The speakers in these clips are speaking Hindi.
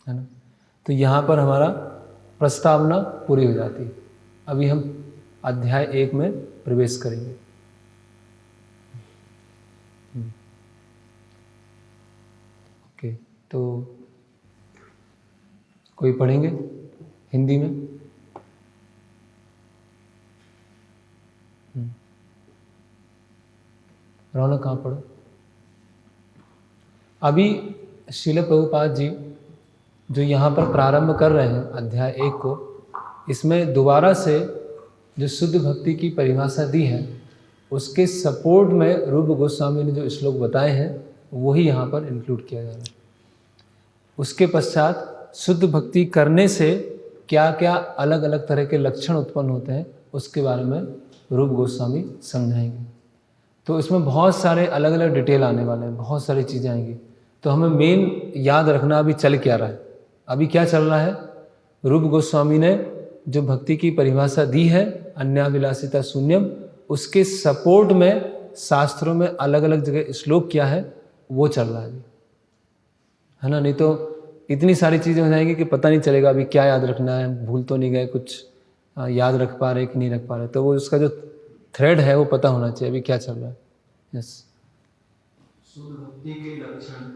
है ना। तो यहाँ पर हमारा प्रस्तावना पूरी हो जाती है। अभी हम अध्याय 1 में प्रवेश करेंगे। ओके, तो कोई पढ़ेंगे हिंदी में? रौनक कहाँ पढ़ो? अभी श्रील प्रभुपाद जी जो यहाँ पर प्रारंभ कर रहे हैं अध्याय 1 को, इसमें दोबारा से जो शुद्ध भक्ति की परिभाषा दी है उसके सपोर्ट में रूप गोस्वामी ने जो श्लोक बताए हैं वही यहाँ पर इंक्लूड किया जा रहा है। उसके पश्चात शुद्ध भक्ति करने से क्या क्या अलग अलग तरह के लक्षण उत्पन्न होते हैं उसके बारे में रूप गोस्वामी समझाएंगे। तो इसमें बहुत सारे अलग अलग डिटेल आने वाले हैं, बहुत सारी चीज़ें आएंगी। तो हमें मेन याद रखना अभी चल क्या रहा है। अभी क्या चल रहा है? रूप गोस्वामी ने जो भक्ति की परिभाषा दी है अन्याभिलाषिता शून्यम, उसके सपोर्ट में शास्त्रों में अलग अलग जगह श्लोक क्या है वो चल रहा है ना। नहीं तो इतनी सारी चीज़ें हो जाएंगी कि पता नहीं चलेगा अभी क्या याद रखना है, भूल तो नहीं गए कुछ, याद रख पा रहे कि नहीं रख पा रहे। तो वो उसका जो थ्रेड है वो पता होना चाहिए अभी क्या चल रहा है। यस। शुद्ध भक्ति के लक्षण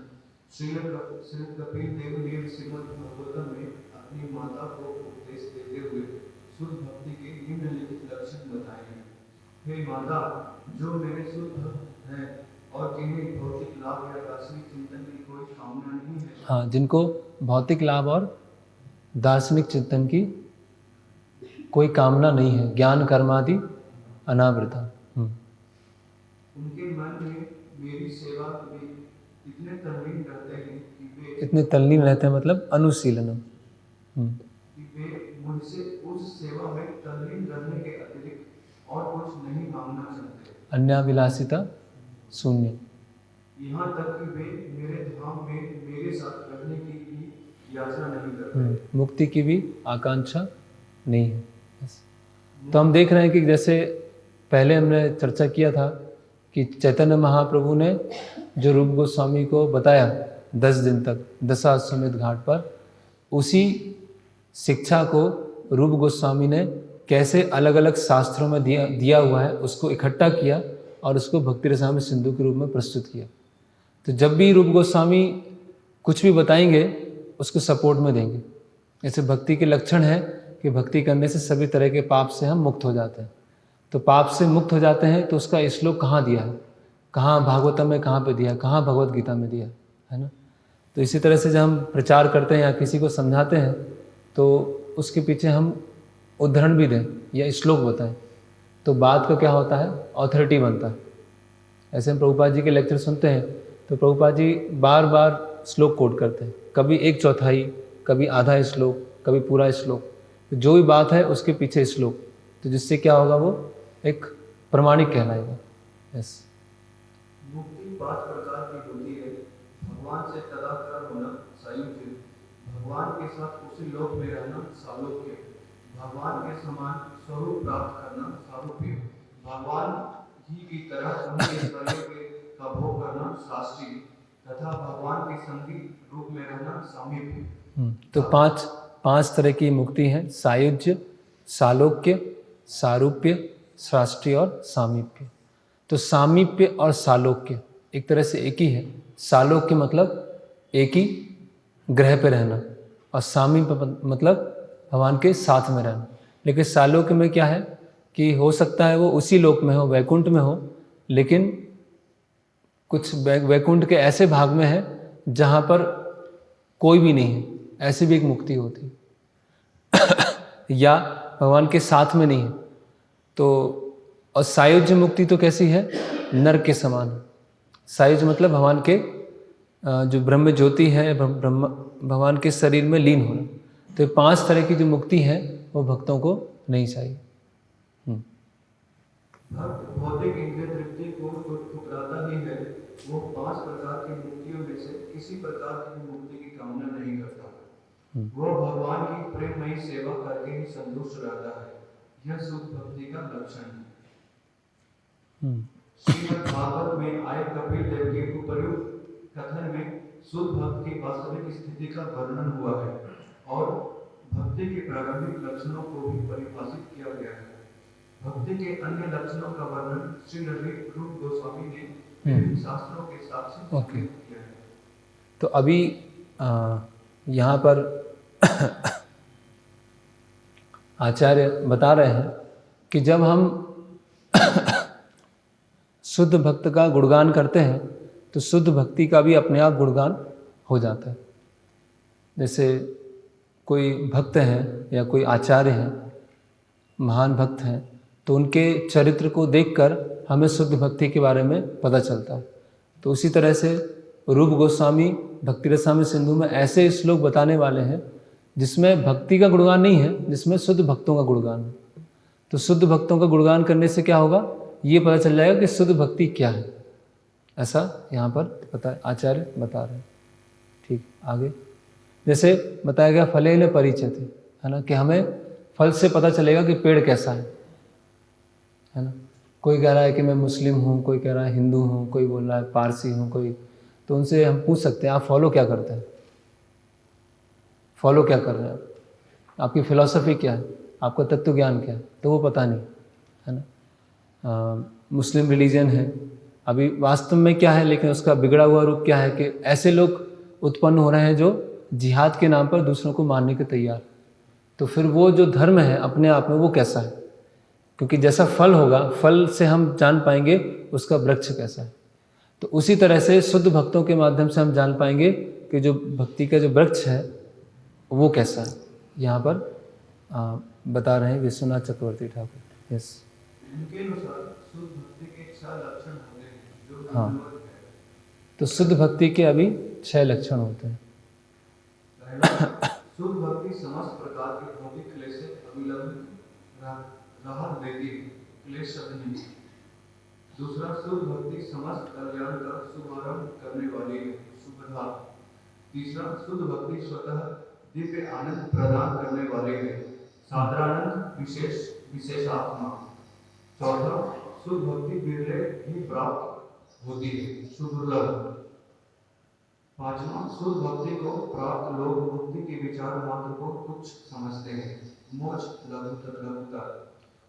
श्री कपिल देव ने श्रीमद् भागवतम में अपनी माता को उपदेश देते हुए शुद्ध भक्ति के निम्नलिखित लक्षण बताए हैं। हे माता, जो मेरे शुद्ध भक्त हैं और जिन्हें भौतिक लाभ या दार्शनिक चिंतन की कोई कामना नहीं है। हाँ, जिनको भौतिक लाभ और दार्शनिक चिंतन की कोई कामना नहीं है, ज्ञान कर्मादि अनावृता। उनके मन में मेरी सेवा में इतने तल्लीन रहते हैं कि वे इतने तल्लीन रहते हैं मतलब अनुशीलनम, कि वे मुझसे उस सेवा में तल्लीन रहने के अतिरिक्त और कुछ नहीं मांगना चाहते। अन्याभिलाषिता शून्य। यहाँ तक कि वे मेरे धाम में मेरे साथ रहने की भी याचना नहीं करते। मुक्ति की भी आकांक्षा नहीं है। तो हम देख रहे हैं कि जैसे पहले हमने चर्चा किया था कि चैतन्य महाप्रभु ने जो रूप गोस्वामी को बताया 10 दिन तक दशाश्वमेध घाट पर, उसी शिक्षा को रूप गोस्वामी ने कैसे अलग अलग शास्त्रों में दिया हुआ है उसको इकट्ठा किया और उसको भक्ति रसायन सिंधु के रूप में प्रस्तुत किया। तो जब भी रूप गोस्वामी कुछ भी बताएंगे उसको सपोर्ट में देंगे। ऐसे भक्ति के लक्षण है कि भक्ति करने से सभी तरह के पाप से हम मुक्त हो जाते हैं। तो पाप से मुक्त हो जाते हैं तो उसका श्लोक कहाँ दिया है, कहाँ भागवतम में कहाँ पे दिया है, कहाँ भगवत गीता में दिया है ना। तो इसी तरह से जब हम प्रचार करते हैं या किसी को समझाते हैं तो उसके पीछे हम उदाहरण भी दें या श्लोक बताएं तो बात का क्या होता है, ऑथोरिटी बनता है। ऐसे हम प्रभुपाद जी के लेक्चर सुनते हैं तो प्रभुपाद जी बार बार श्लोक कोट करते हैं, कभी 1/4, कभी आधा श्लोक, कभी पूरा श्लोक। तो जो भी बात है उसके पीछे श्लोक, तो जिससे क्या होगा वो एक प्रमाणिक कहलाएगा। यस। मुक्ति 5 प्रकार की होती है। भगवान से तदाकार होना सायुज्य, भगवान के साथ उसी लोक में रहना सालोक्य, भगवान के समान स्वरूप प्राप्त करना सारूप्य, भगवान ही की तरह उनके ऐश्वर्य का भोग करना शास्त्री, तथा भगवान के संगी रूप में रहना सामीप्य। तो पांच तरह की मुक्ति है, सायुज्य, सालोक्य, सारूप्य, शास्त्रीय और सामीप्य। तो सामीप्य और सालोक्य एक तरह से एक ही है। सालोक्य मतलब एक ही ग्रह पे रहना और सामीप्य मतलब भगवान के साथ में रहना। लेकिन सालोक्य में क्या है कि हो सकता है वो उसी लोक में हो, वैकुंठ में हो, लेकिन कुछ वैकुंठ के ऐसे भाग में है जहाँ पर कोई भी नहीं है, ऐसी भी एक मुक्ति होती है या भगवान के साथ में नहीं है। तो और सायुज्य मुक्ति तो कैसी है, नर के समान। सायुज्य मतलब भगवान के जो ब्रह्म ज्योति है, भगवान के शरीर में लीन होना। तो ये 5 तरह की जो मुक्ति है वो भक्तों को नहीं चाहिए। भक्त भौतिक इंद्रिय तृप्ति को ठुकराता ही है, वो 5 प्रकार की मुक्तियों में से किसी प्रकार की मुक्ति की कामना नहीं करता। वो भगवान की प्रेममयी सेवा करके ही संतुष्ट रहता है। यह शुद्ध भक्ति का लक्षण है। श्रीमद् भागवत में आए कपिल देव के उपर्युक्त कथन में शुद्ध भक्त की वास्तविक स्थिति का वर्णन हुआ है और भक्ति के प्रारंभिक लक्षणों को भी परिभाषित किया गया है। भक्ति के अन्य लक्षणों का वर्णन श्री रूप गोस्वामी ने विभिन्न शास्त्रों के साक्ष्य ओके। किया है। तो अभी यहाँ पर आचार्य बता रहे हैं कि जब हम शुद्ध भक्त का गुणगान करते हैं तो शुद्ध भक्ति का भी अपने आप गुणगान हो जाता है। जैसे कोई भक्त हैं या कोई आचार्य हैं, महान भक्त हैं, तो उनके चरित्र को देखकर हमें शुद्ध भक्ति के बारे में पता चलता है। तो उसी तरह से रूप गोस्वामी भक्ति रसामृत सिंधु में ऐसे श्लोक बताने वाले हैं जिसमें भक्ति का गुणगान नहीं है, जिसमें शुद्ध भक्तों का गुणगान है। तो शुद्ध भक्तों का गुणगान करने से क्या होगा, ये पता चल जाएगा कि शुद्ध भक्ति क्या है। ऐसा यहाँ पर आचार्य बता रहे हैं। ठीक, आगे जैसे बताया गया फलेन परिचित है ना, कि हमें फल से पता चलेगा कि पेड़ कैसा है ना। कोई कह रहा है कि मैं मुस्लिम हूँ, कोई कह रहा है हिंदू हूँ, कोई बोल रहा है पारसी हूँ, कोई, तो उनसे हम पूछ सकते हैं आप फॉलो क्या करते हैं, फॉलो क्या कर रहे हैं, आपकी फिलॉसफी क्या है, आपका तत्व ज्ञान क्या है, तो वो पता नहीं है ना। मुस्लिम रिलीजन है, अभी वास्तव में क्या है, लेकिन उसका बिगड़ा हुआ रूप क्या है कि ऐसे लोग उत्पन्न हो रहे हैं जो जिहाद के नाम पर दूसरों को मारने के तैयार। तो फिर वो जो धर्म है अपने आप में वो कैसा है, क्योंकि जैसा फल होगा, फल से हम जान पाएंगे उसका वृक्ष कैसा है। तो उसी तरह से शुद्ध भक्तों के माध्यम से हम जान पाएंगे कि जो भक्ति का जो वृक्ष है वो कैसा है। यहाँ पर बता रहे हैं विश्वनाथ चक्रवर्ती ठाकुर। यस, इनके अनुसार शुद्ध भक्ति के 6 लक्षण होते हैं जो हाँ, निम्नलिखित हैं। तो शुद्ध भक्ति के अभी 6 लक्षण होते हैं। पहला, शुद्ध भक्ति समस्त प्रकार के भौतिक क्लेश से अविलंबित राहत देती है, क्लेश शब्द नहीं। दूसरा, शुद्ध भक्ति समस्त कल्याण का शुभारंभ करने वाली है, शुभदा। तीसरा, शुद्ध भक्ति स्वतः दिव्य आनंद प्रदान करने वाली है, साधारानंद विशेष आत्मा। चौथा, शुद्ध भक्ति बिरले ही प्राप्त होती है, सुदुर्लभ। पांचवा, शुद्ध भक्ति को प्राप्त लोग मुक्ति के विचार मात्र को तुच्छ समझते हैं, मोक्ष लघुता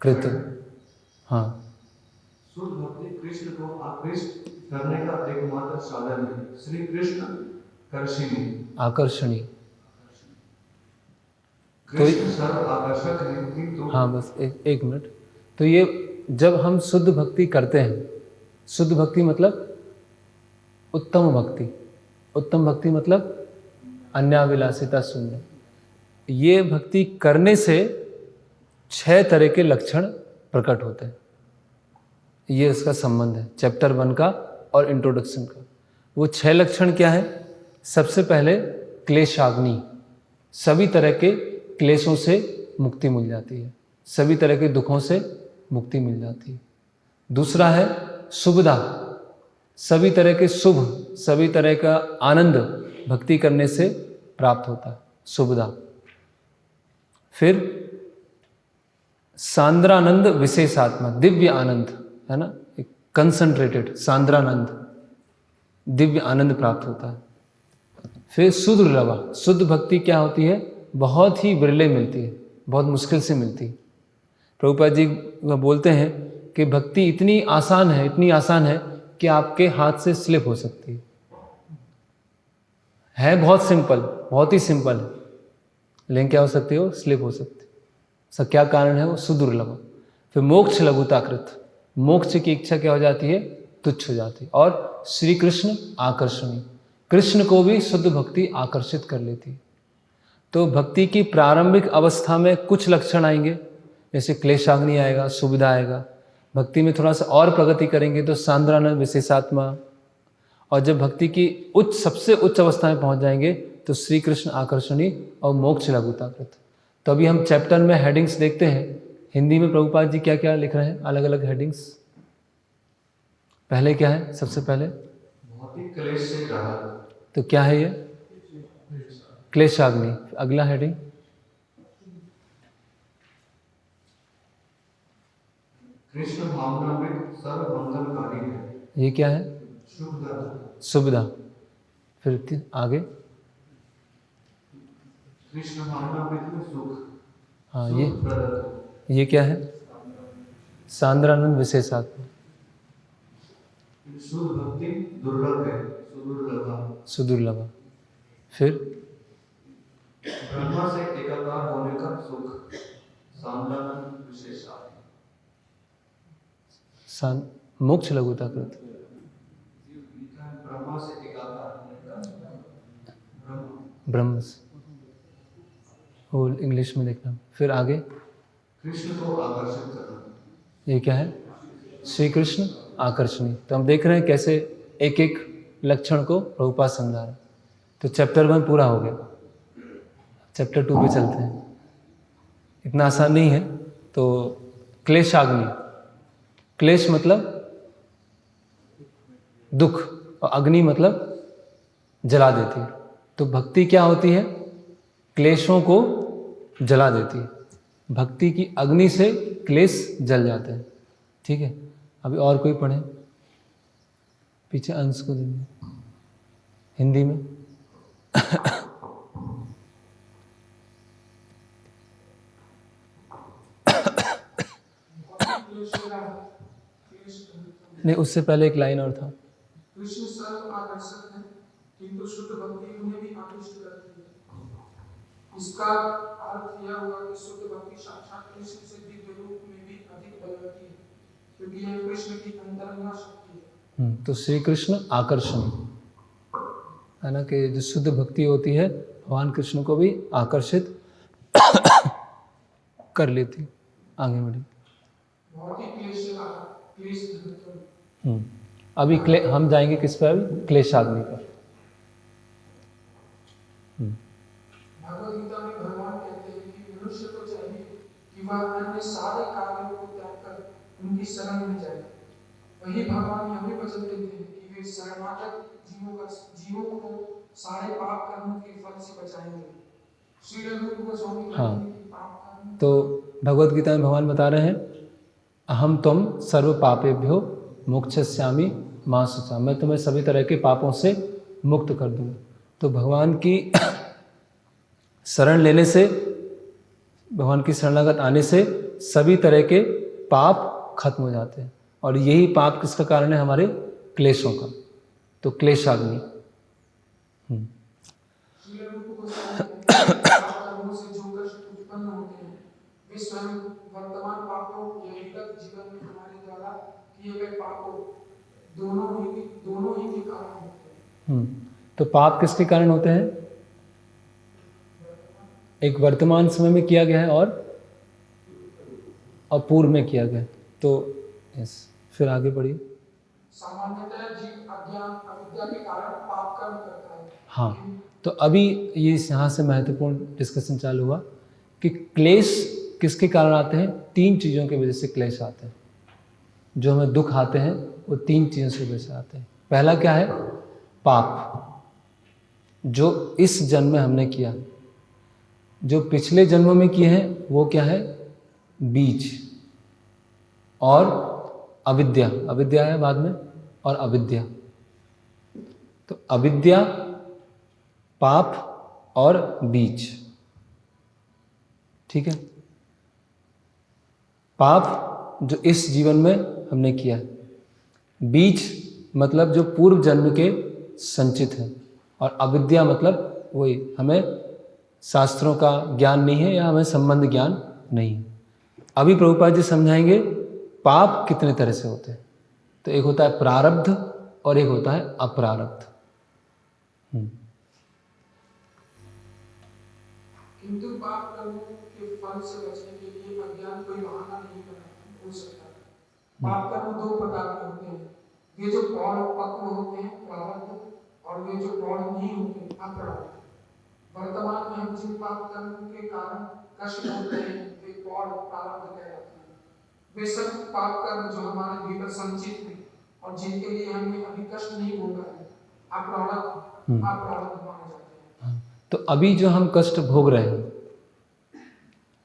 कृत। हाँ, शुद्ध भक्ति कृष्ण को आकृष्ट करने का एकमात्र साधन है, श्री कृष्ण आकर्षणी। कृष्ण सर्व आकर्षक है, किंतु हाँ, बस एक मिनट। तो ये जब हम शुद्ध भक्ति करते हैं, शुद्ध भक्ति मतलब उत्तम भक्ति, उत्तम भक्ति मतलब अन्याभिलाषिता शून्य। ये भक्ति करने से 6 तरह के लक्षण प्रकट होते हैं। ये इसका संबंध है चैप्टर 1 का और इंट्रोडक्शन का। वो 6 लक्षण क्या है? सबसे पहले क्लेशाग्नि, सभी तरह के क्लेशों से मुक्ति मिल जाती है, सभी तरह के दुखों से मुक्ति मिल जाती है। दूसरा है शुभदा, सभी तरह के शुभ, सभी तरह का आनंद भक्ति करने से प्राप्त होता है, शुभदा। फिर सांद्रानंद विशेषात्मा, दिव्य आनंद है ना, एक कंसंट्रेटेड सांद्रानंद, दिव्य आनंद प्राप्त होता है। फिर सुदुर्लभा, शुद्ध भक्ति क्या होती है? बहुत ही विरले मिलती है, बहुत मुश्किल से मिलती है। प्रभुपाद जी बोलते हैं कि भक्ति इतनी आसान है, इतनी आसान है कि आपके हाथ से स्लिप हो सकती है बहुत सिंपल, बहुत ही सिंपल है, लेकिन क्या हो सकती है? वो स्लिप हो सकती है। इसका क्या कारण है? वो सुदुर्लभ। फिर मोक्ष लघुताकृत, मोक्ष की इच्छा क्या हो जाती है? तुच्छ हो जाती है। और श्री कृष्ण आकर्षणी, कृष्ण को भी शुद्ध भक्ति आकर्षित कर लेती है। तो भक्ति की प्रारंभिक अवस्था में कुछ लक्षण आएंगे, जैसे क्लेशाग्नि आएगा, सुविधा आएगा। भक्ति में थोड़ा सा और प्रगति करेंगे तो सांद्रानंद विशेषात्मा, और जब भक्ति की सबसे उच्च अवस्था में पहुंच जाएंगे तो श्री कृष्ण आकर्षणी और मोक्ष लघुताकृत। तो अभी हम चैप्टर में हेडिंग्स देखते हैं, हिंदी में प्रभुपाद जी क्या क्या लिख रहे हैं, अलग अलग हेडिंग्स। पहले क्या है? सबसे पहले भौतिक क्लेश से राहत, तो क्या है ये? क्लेशाग्नि। अगला हेडिंग कृष्ण भावना में सर्व मंगलकारी है, ये क्या है? शुभदा। सुविधा। फिर आगे। कृष्ण भावनामृत में सुख, हाँ, सुख प्रदत्त हो। ये क्या है? सांद्रानंद विशेषात्मा। शुद्ध भक्ति दुर्लभ है, सुदुर्लभा। सुदुर्लभा। फिर ब्रह्मा से एकाकार होने का सुख, सांद्रानंद विशेषात्मा। मोक्ष लघुता कृत। ब्रह्मा से एकाकार होने का ब्रह्म से, वो इंग्लिश में देखना। फिर आगे। कृष्ण को आकर्षित करना। ये क्या है? श्री कृष्ण आकर्षणीय। तो हम देख रहे हैं कैसे एक एक लक्षण को प्रभुपाद समझा रहे हैं। तो चैप्टर 1 पूरा हो गया, चैप्टर 2 पे चलते हैं। इतना आसान नहीं है। तो क्लेशाग्नि, क्लेश मतलब दुख और अग्नि मतलब जला देती है। तो भक्ति क्या होती है? क्लेशों को जला देती है। भक्ति की अग्नि से क्लेश जल जाते हैं। ठीक है, अभी और कोई पढ़े, पीछे अंश को देंगे हिंदी में। नहीं, उससे पहले एक लाइन और था। कृष्ण सर्व आकर्षक है, किंतु शुद्ध भक्ति उन्हें भी आकृष्ट करती है। इसका अर्थ यह हुआ कि शुद्ध भक्ति साक्षात कृष्ण से दिव्य रूप में भी अधिक बलवती है, क्योंकि यह कृष्ण की अंतरंगा शक्ति है। तो श्री कृष्ण आकर्षण है ना, कि जो शुद्ध भक्ति होती है भगवान कृष्ण को भी आकर्षित कर लेती। आगे बढ़ी। बहुत ही क्लेश अभी हम जाएंगे किस पर? अभी क्लेशाग्नि पर। भगवद गीता में भगवान कहते हैं कि मनुष्य को चाहिए कि वह अन्य सारे कार्यों को त्याग कर उनकी शरण में जाए। वही भगवान यह भी वचन देते हैं कि वे शरणागत जीवों को सारे पाप कर्मों के फल से बचाएंगे। श्री रूप गोस्वामी पाप कर्म। तो भगवद गीता में भगवान बता रहे हैं, अहम त्वं सर्व पापेभ्यो मोक्षयिष्यामि मा शुचा। मैं तुम्हें सभी तरह के पापों से मुक्त कर दूंगा। तो भगवान की शरण लेने से, भगवान की शरणागत आने से सभी तरह के पाप खत्म हो जाते हैं। और यही पाप किसका कारण है? हमारे क्लेशों का। तो क्लेशाग्नि। वर्तमान पापों या विगत जीवन में हमारे द्वारा किए गए पापों दोनों ही के कारण होते हैं। तो पाप किसके कारण होते हैं? एक वर्तमान समय में किया गया है और पूर्व में किया गया है। तो यस, फिर आगे बढ़िए। सामान्यतः जीव अज्ञान अविद्या के कारण पाप कर्म करता है। हाँ, तो अभी ये यहाँ से महत्वपूर्ण डिस्कशन चालू हुआ कि क्लेश किसके कारण आते हैं? 3 चीज़ों की वजह से क्लेश आते हैं। जो हमें दुख आते हैं वो 3 चीज़ों की वजह से आते हैं। पहला क्या है? पाप, जो इस जन्म में हमने किया। जो पिछले जन्मों में किए हैं वो क्या है? बीज। और अविद्या, अविद्या है बाद में, और अविद्या। तो अविद्या, पाप और बीज। ठीक है, पाप जो इस जीवन में हमने किया, बीज मतलब जो पूर्व जन्म के संचित है, और अविद्या मतलब वही हमें शास्त्रों का ज्ञान नहीं है या हमें संबंध ज्ञान नहीं है। अभी प्रभुपाद जी समझाएंगे पाप कितने तरह से होते हैं। तो एक होता है प्रारब्ध और एक होता है अप्रारब्ध। किंतु पाप कर्मों के फल से बचने के लिए अज्ञान कोई बहाना नहीं हो सकता। पाप कर्म 2 प्रकार के होते हैं, वे जो प्रौढ़ पक्व होते हैं प्रारब्ध, और वे जो प्रौढ़ नहीं होते अप्रारब्ध। वर्तमान में हम जिन पाप कर्म के कारण कष्ट भोग रहे हैं वे प्रौढ़ प्रारब्ध कहलाते हैं। वे सब पाप कर्म जो हमारे भीतर संचित हैं और जिनके लिए हमने अभी कष्ट नहीं भोगा है अप्रारब्ध माने जाते हैं। तो अभी जो हम कष्ट भोग रहे हैं,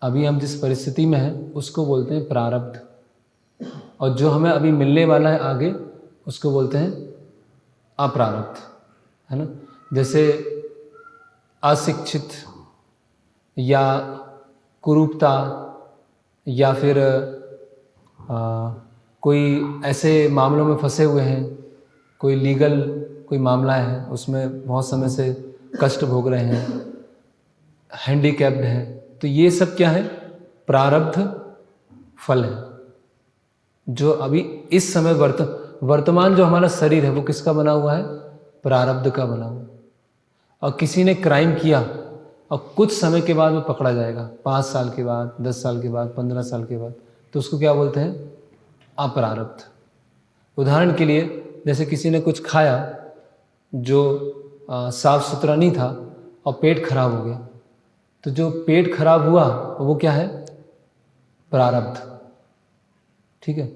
अभी हम जिस परिस्थिति में हैं उसको बोलते हैं प्रारब्ध, और जो हमें अभी मिलने वाला है आगे उसको बोलते हैं अप्रारब्ध, है ना। जैसे अशिक्षित या कुरूपता या फिर कोई ऐसे मामलों में फंसे हुए हैं, कोई लीगल कोई मामला है उसमें बहुत समय से कष्ट भोग रहे हैं, हैंडीकैप्ड हैं, तो ये सब क्या है? प्रारब्ध फल है जो अभी इस समय वर्तमान जो हमारा शरीर है वो किसका बना हुआ है? प्रारब्ध का बना हुआ। और किसी ने क्राइम किया और कुछ समय के बाद वो पकड़ा जाएगा, 5 साल के बाद, 10 साल के बाद, 15 साल के बाद, तो उसको क्या बोलते हैं? अप्रारब्ध। उदाहरण के लिए जैसे किसी ने कुछ खाया जो साफ सुथरा नहीं था और पेट खराब हो गया, तो जो पेट खराब हुआ वो क्या है? प्रारब्ध। ठीक है।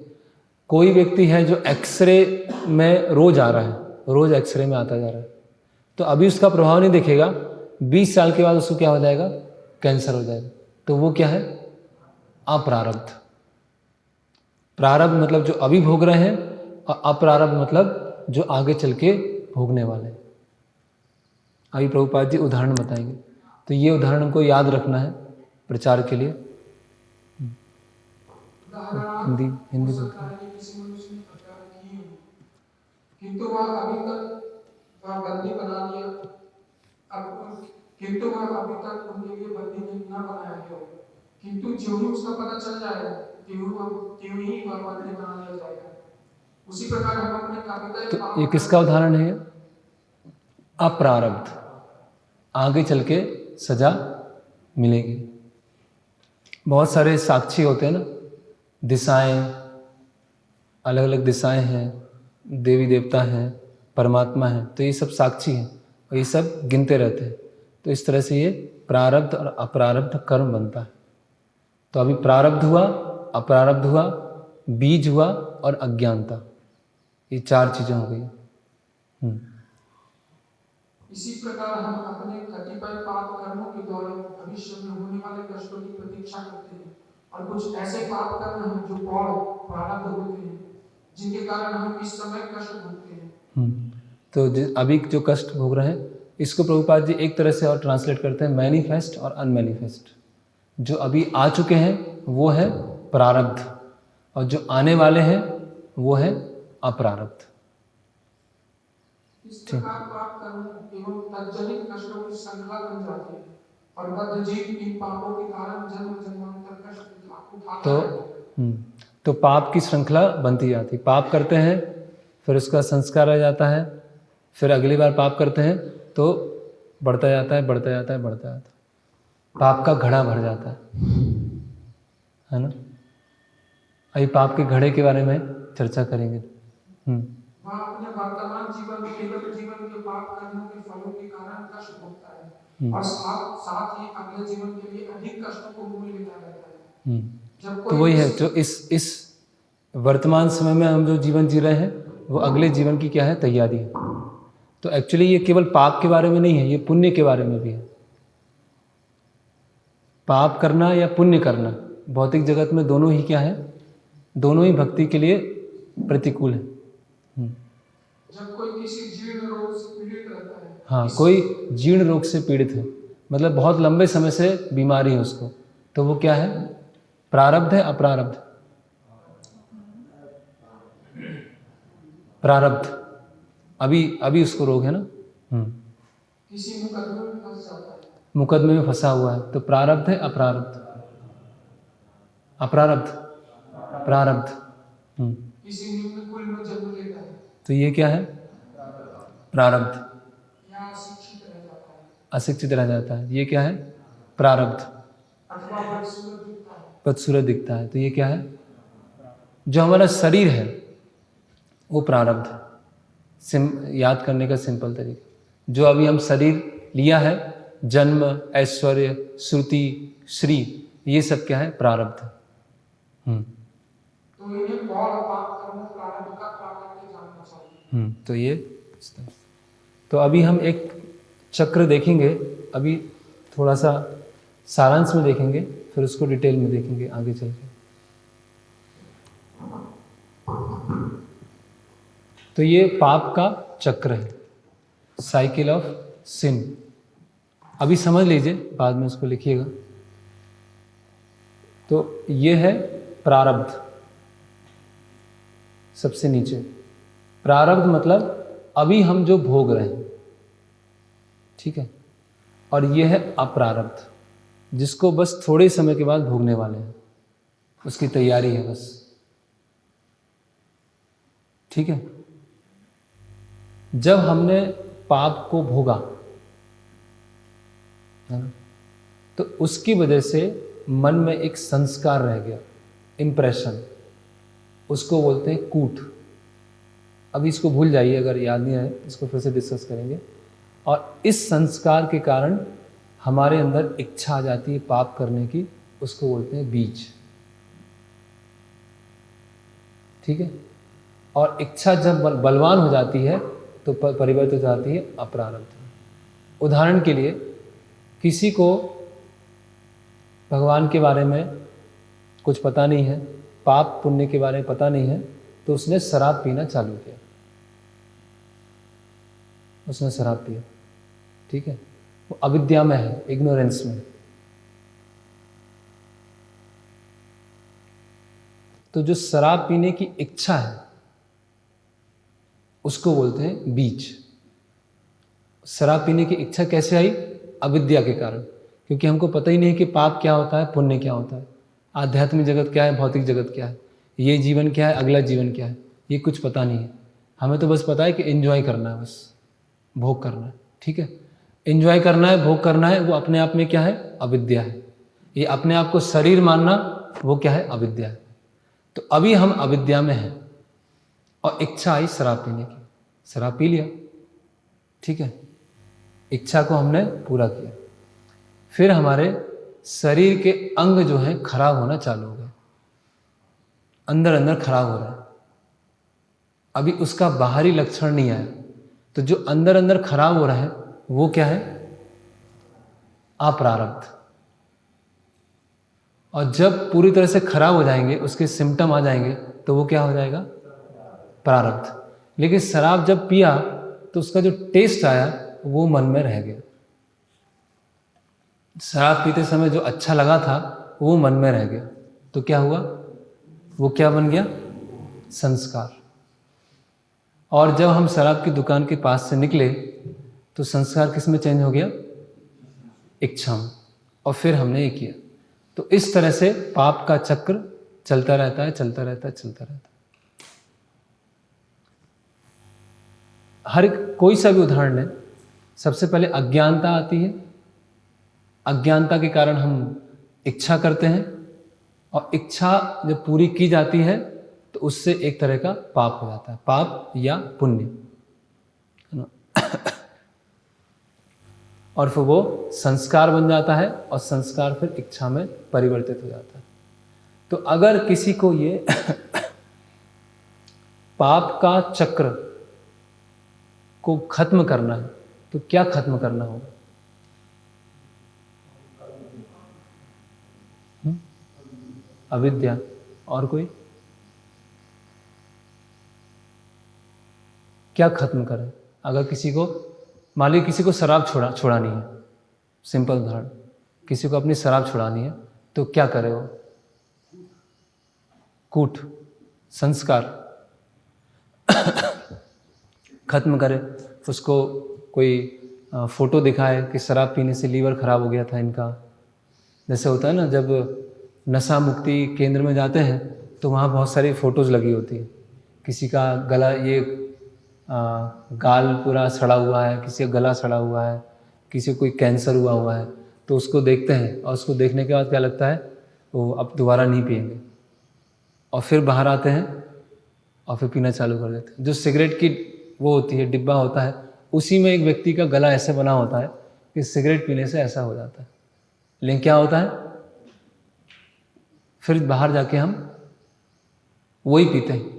कोई व्यक्ति है जो एक्सरे में रोज आ रहा है, रोज एक्सरे में आता जा रहा है, तो अभी उसका प्रभाव नहीं दिखेगा, 20 साल के बाद उसको क्या हो जाएगा? कैंसर हो जाएगा, तो वो क्या है? अप्रारब्ध। प्रारब्ध मतलब जो अभी भोग रहे हैं, और अप्रारब्ध मतलब जो आगे चल के भोगने वाले हैं। अभी प्रभुपाद जी उदाहरण बताएंगे, तो ये उदाहरण हमको याद रखना है प्रचार के लिए। हिंदी हो सकता है कि किसी मनुष्य ने हत्या की हो, किंतु वह अभी तक वह बंदी बना लिया, किंतु वह अभी तक उनके लिए बंदी न बनाया गया, किंतु जो ही उसका पता चल जाएगा त्यों ही वह बंदी बना लिया जाएगा। उसी प्रकार हम अपने कविता तो ये किसका उदाहरण है? अप्रारब्ध। आगे चल के सजा मिलेगी। बहुत सारे साक्षी होते हैं ना, दिशाएं, अलग अलग दिशाएं हैं, देवी देवता हैं, परमात्मा हैं, तो ये सब साक्षी हैं और ये सब गिनते रहते हैं। तो इस तरह से ये प्रारब्ध और अप्रारब्ध कर्म बनता है। तो अभी प्रारब्ध हुआ, अप्रारब्ध हुआ, बीज हुआ और अज्ञानता, ये 4 चीजें हो गई। इसी प्रकार हम अपने कतिपय पाप कर्मों के द्वारा भविष्य में होने वाले कष्टों की प्रतीक्षा करते हैं, और कुछ ऐसे पाप कर्म हैं जो प्रारब्ध होते हैं, जिनके कारण हम इस समय कष्ट भोगते हैं। तो अभी जो कष्ट भोग रहे हैं, इसको प्रभुपाद जी एक तरह से और ट्रांसलेट करते हैं, मैनिफेस्ट और अनमैनिफेस्ट। जो अभी आ चुके हैं वो है प्रारब्ध, और जो आने वाले हैं वो है अप्रारब्ध। इस प्रकार पाप कर्म एवं तज्जनित कष्टों की श्रृंखला बन जाती है, और बद्ध जीव इन पापों के कारण जन्म जन्मांतर कष्ट उठाता है। तो पाप की श्रृंखला बनती जाती, पाप करते हैं, फिर उसका संस्कार आ जाता है, फिर अगली बार पाप करते हैं तो बढ़ता जाता है, बढ़ता जाता है, बढ़ता जाता है, पाप का घड़ा भर जाता है ना। अभी पाप के घड़े के बारे में चर्चा करेंगे। वह अपने वर्तमान जीवन के पाप कर्मों के फलों के कारण कष्ट भोगता है, और साथ ही अगले जीवन के लिए अधिक कष्टों को मुंह में लेता रहता है। तो वही है, जो इस वर्तमान समय में हम जो जीवन जी रहे हैं वो अगले जीवन की क्या है? तैयारी है। तो एक्चुअली ये केवल पाप के बारे में नहीं है, ये पुण्य के बारे में भी है। पाप करना या पुण्य करना भौतिक जगत में दोनों ही क्या है? दोनों ही भक्ति के लिए प्रतिकूल है। जब कोई किसी जीर्ण रोग से पीड़ित रहता है, हाँ, कोई जीर्ण रोग से पीड़ित है, मतलब बहुत लंबे समय से बीमारी है उसको, तो वो क्या है? प्रारब्ध है अप्रारब्ध? प्रारब्ध। अभी उसको रोग है ना। किसी मुकदमे में फंस जाता है, मुकदमे में फंसा हुआ है, तो प्रारब्ध है अप्रारब्ध? अप्रारब्ध, प्रारब्ध। किसी निम्न कुल में जन्म लेता है, तो ये क्या है? प्रारब्ध। या अशिक्षित रह जाता है, अशिक्षित रह जाता है, ये क्या है? प्रारब्ध। अथवा बदसूरत दिखता है, बदसूरत दिखता है, तो ये क्या है? जो हमारा शरीर है वो प्रारब्ध है। याद करने का सिंपल तरीका, जो अभी हम शरीर लिया है, जन्म, ऐश्वर्य, श्रुति, श्री, ये सब क्या है? प्रारब्ध। तो इन्हें और पाप कर्म प्रारब्ध का प्रारब्ध जानना चाहिए। तो ये, तो अभी हम एक चक्र देखेंगे, अभी थोड़ा सा सारांश में देखेंगे, फिर उसको डिटेल में देखेंगे आगे चल के। तो ये पाप का चक्र है, साइकिल ऑफ सिन। अभी समझ लीजिए, बाद में उसको लिखिएगा। तो ये है प्रारब्ध, सबसे नीचे। प्रारब्ध मतलब अभी हम जो भोग रहे हैं, ठीक है। और ये है अप्रारब्ध, जिसको बस थोड़े समय के बाद भोगने वाले हैं, उसकी तैयारी है बस, ठीक है। जब हमने पाप को भोगा, है ना, तो उसकी वजह से मन में एक संस्कार रह गया, इम्प्रेशन, उसको बोलते हैं कूट। अभी इसको भूल जाइए, अगर याद नहीं आए इसको फिर से डिस्कस करेंगे। और इस संस्कार के कारण हमारे अंदर इच्छा आ जाती है पाप करने की, उसको बोलते हैं बीज, ठीक है। और इच्छा जब बलवान हो जाती है तो परिवर्तित हो जाती है अप्रारब्ध। उदाहरण के लिए, किसी को भगवान के बारे में कुछ पता नहीं है, पाप पुण्य के बारे में पता नहीं है, तो उसने शराब पीना चालू किया, उसने शराब पिया, ठीक है। वो अविद्या में है, इग्नोरेंस में। तो जो शराब पीने की इच्छा है उसको बोलते हैं बीज। शराब पीने की इच्छा कैसे आई? अविद्या के कारण, क्योंकि हमको पता ही नहीं कि पाप क्या होता है, पुण्य क्या होता है, आध्यात्मिक जगत क्या है, भौतिक जगत क्या है, ये जीवन क्या है, अगला जीवन क्या है, ये कुछ पता नहीं है। हमें तो बस पता है कि एंजॉय करना है, बस भोग करना है, ठीक है। एंजॉय करना है, भोग करना है, वो अपने आप में क्या है? अविद्या है। ये अपने आप को शरीर मानना, वो क्या है? अविद्या है। तो अभी हम अविद्या में हैं और इच्छा आई शराब पीने की, शराब पी लिया, ठीक है, इच्छा को हमने पूरा किया। फिर हमारे शरीर के अंग जो हैं खराब होना चालू हो गए, अंदर अंदर खराब हो रहा है। अभी उसका बाहरी लक्षण नहीं आया, तो जो अंदर अंदर खराब हो रहा है वो क्या है? अप्रारब्ध। और जब पूरी तरह से खराब हो जाएंगे, उसके सिम्टम आ जाएंगे, तो वो क्या हो जाएगा? प्रारब्ध। लेकिन शराब जब पिया तो उसका जो टेस्ट आया वो मन में रह गया। शराब पीते समय जो अच्छा लगा था वो मन में रह गया, तो क्या हुआ? वो क्या बन गया? संस्कार। और जब हम शराब की दुकान के पास से निकले तो संस्कार किस में चेंज हो गया? इच्छा में। और फिर हमने ये किया। तो इस तरह से पाप का चक्र चलता रहता है, चलता रहता है, चलता रहता है। हर कोई सा भी उदाहरण लें, सबसे पहले अज्ञानता आती है। अज्ञानता के कारण हम इच्छा करते हैं, और इच्छा जब पूरी की जाती है तो उससे एक तरह का पाप हो जाता है, पाप या पुण्य, है ना। और फिर वो संस्कार बन जाता है, और संस्कार फिर इच्छा में परिवर्तित हो जाता है। तो अगर किसी को ये पाप का चक्र को खत्म करना है तो क्या खत्म करना होगा? अविद्या। और कोई क्या खत्म करें? अगर किसी को, मान लीजिए किसी को शराब छोड़ानी है, सिंपल उदाहरण, किसी को अपनी शराब छुड़ानी है, तो क्या करे वो? कूट, संस्कार खत्म करे। उसको कोई फोटो दिखाए कि शराब पीने से लीवर खराब हो गया था इनका। जैसे होता है ना, जब नशा मुक्ति केंद्र में जाते हैं तो वहाँ बहुत सारी फ़ोटोज़ लगी होती है। किसी का गला, ये गाल पूरा सड़ा हुआ है, किसी का गला सड़ा हुआ है, किसी को कोई कैंसर हुआ है, तो उसको देखते हैं, और उसको देखने के बाद क्या लगता है? वो अब दोबारा नहीं पिएंगे, और फिर बाहर आते हैं और फिर पीना चालू कर देते हैं। जो सिगरेट की वो होती है, डिब्बा होता है, उसी में एक व्यक्ति का गला ऐसे बना होता है कि सिगरेट पीने से ऐसा हो जाता है। लेकिन क्या होता है? फिर बाहर जाके हम वही पीते हैं।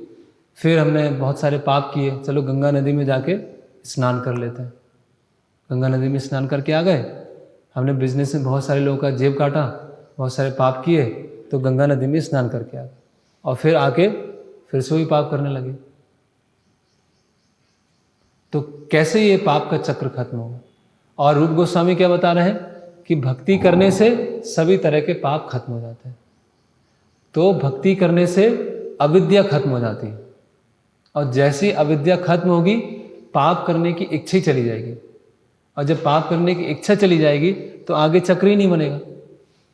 फिर हमने बहुत सारे पाप किए, चलो गंगा नदी में जाके स्नान कर लेते हैं। गंगा नदी में स्नान करके आ गए, हमने बिजनेस में बहुत सारे लोगों का जेब काटा, बहुत सारे पाप किए, तो गंगा नदी में स्नान करके आ गए, और फिर आके फिर से वही पाप करने लगे। तो कैसे ये पाप का चक्र खत्म होगा? और रूप गोस्वामी क्या बता रहे हैं कि भक्ति करने से सभी तरह के पाप खत्म हो जाते हैं। तो भक्ति करने से अविद्या खत्म हो जाती है, और जैसी अविद्या खत्म होगी पाप करने की इच्छा ही चली जाएगी, और जब पाप करने की इच्छा चली जाएगी तो आगे चक्र ही नहीं बनेगा।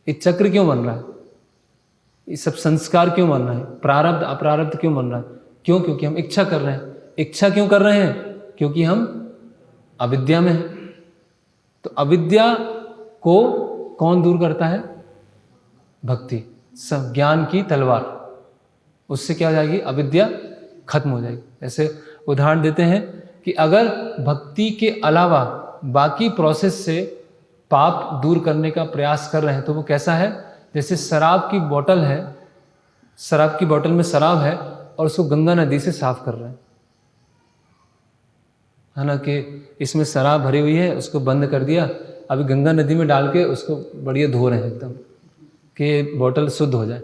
ये चक्र क्यों बन रहा है? ये सब संस्कार क्यों बन रहा है? प्रारब्ध अप्रारब्ध क्यों बन रहा है? क्यों? क्योंकि हम इच्छा कर रहे हैं। इच्छा क्यों कर रहे हैं? क्योंकि हम अविद्या में हैं। तो अविद्या को कौन दूर करता है? भक्ति। सब ज्ञान की तलवार, उससे क्या हो जाएगी? अविद्या खत्म हो जाएगी। ऐसे उदाहरण देते हैं कि अगर भक्ति के अलावा बाकी प्रोसेस से पाप दूर करने का प्रयास कर रहे हैं तो वो कैसा है? जैसे शराब की बोतल है, शराब की बोतल में शराब है और उसको गंगा नदी से साफ कर रहे हैं, है ना, कि इसमें शराब भरी हुई है, उसको बंद कर दिया, अभी गंगा नदी में डाल के उसको बढ़िया धो रहे हैं एकदम कि बोतल शुद्ध हो जाए।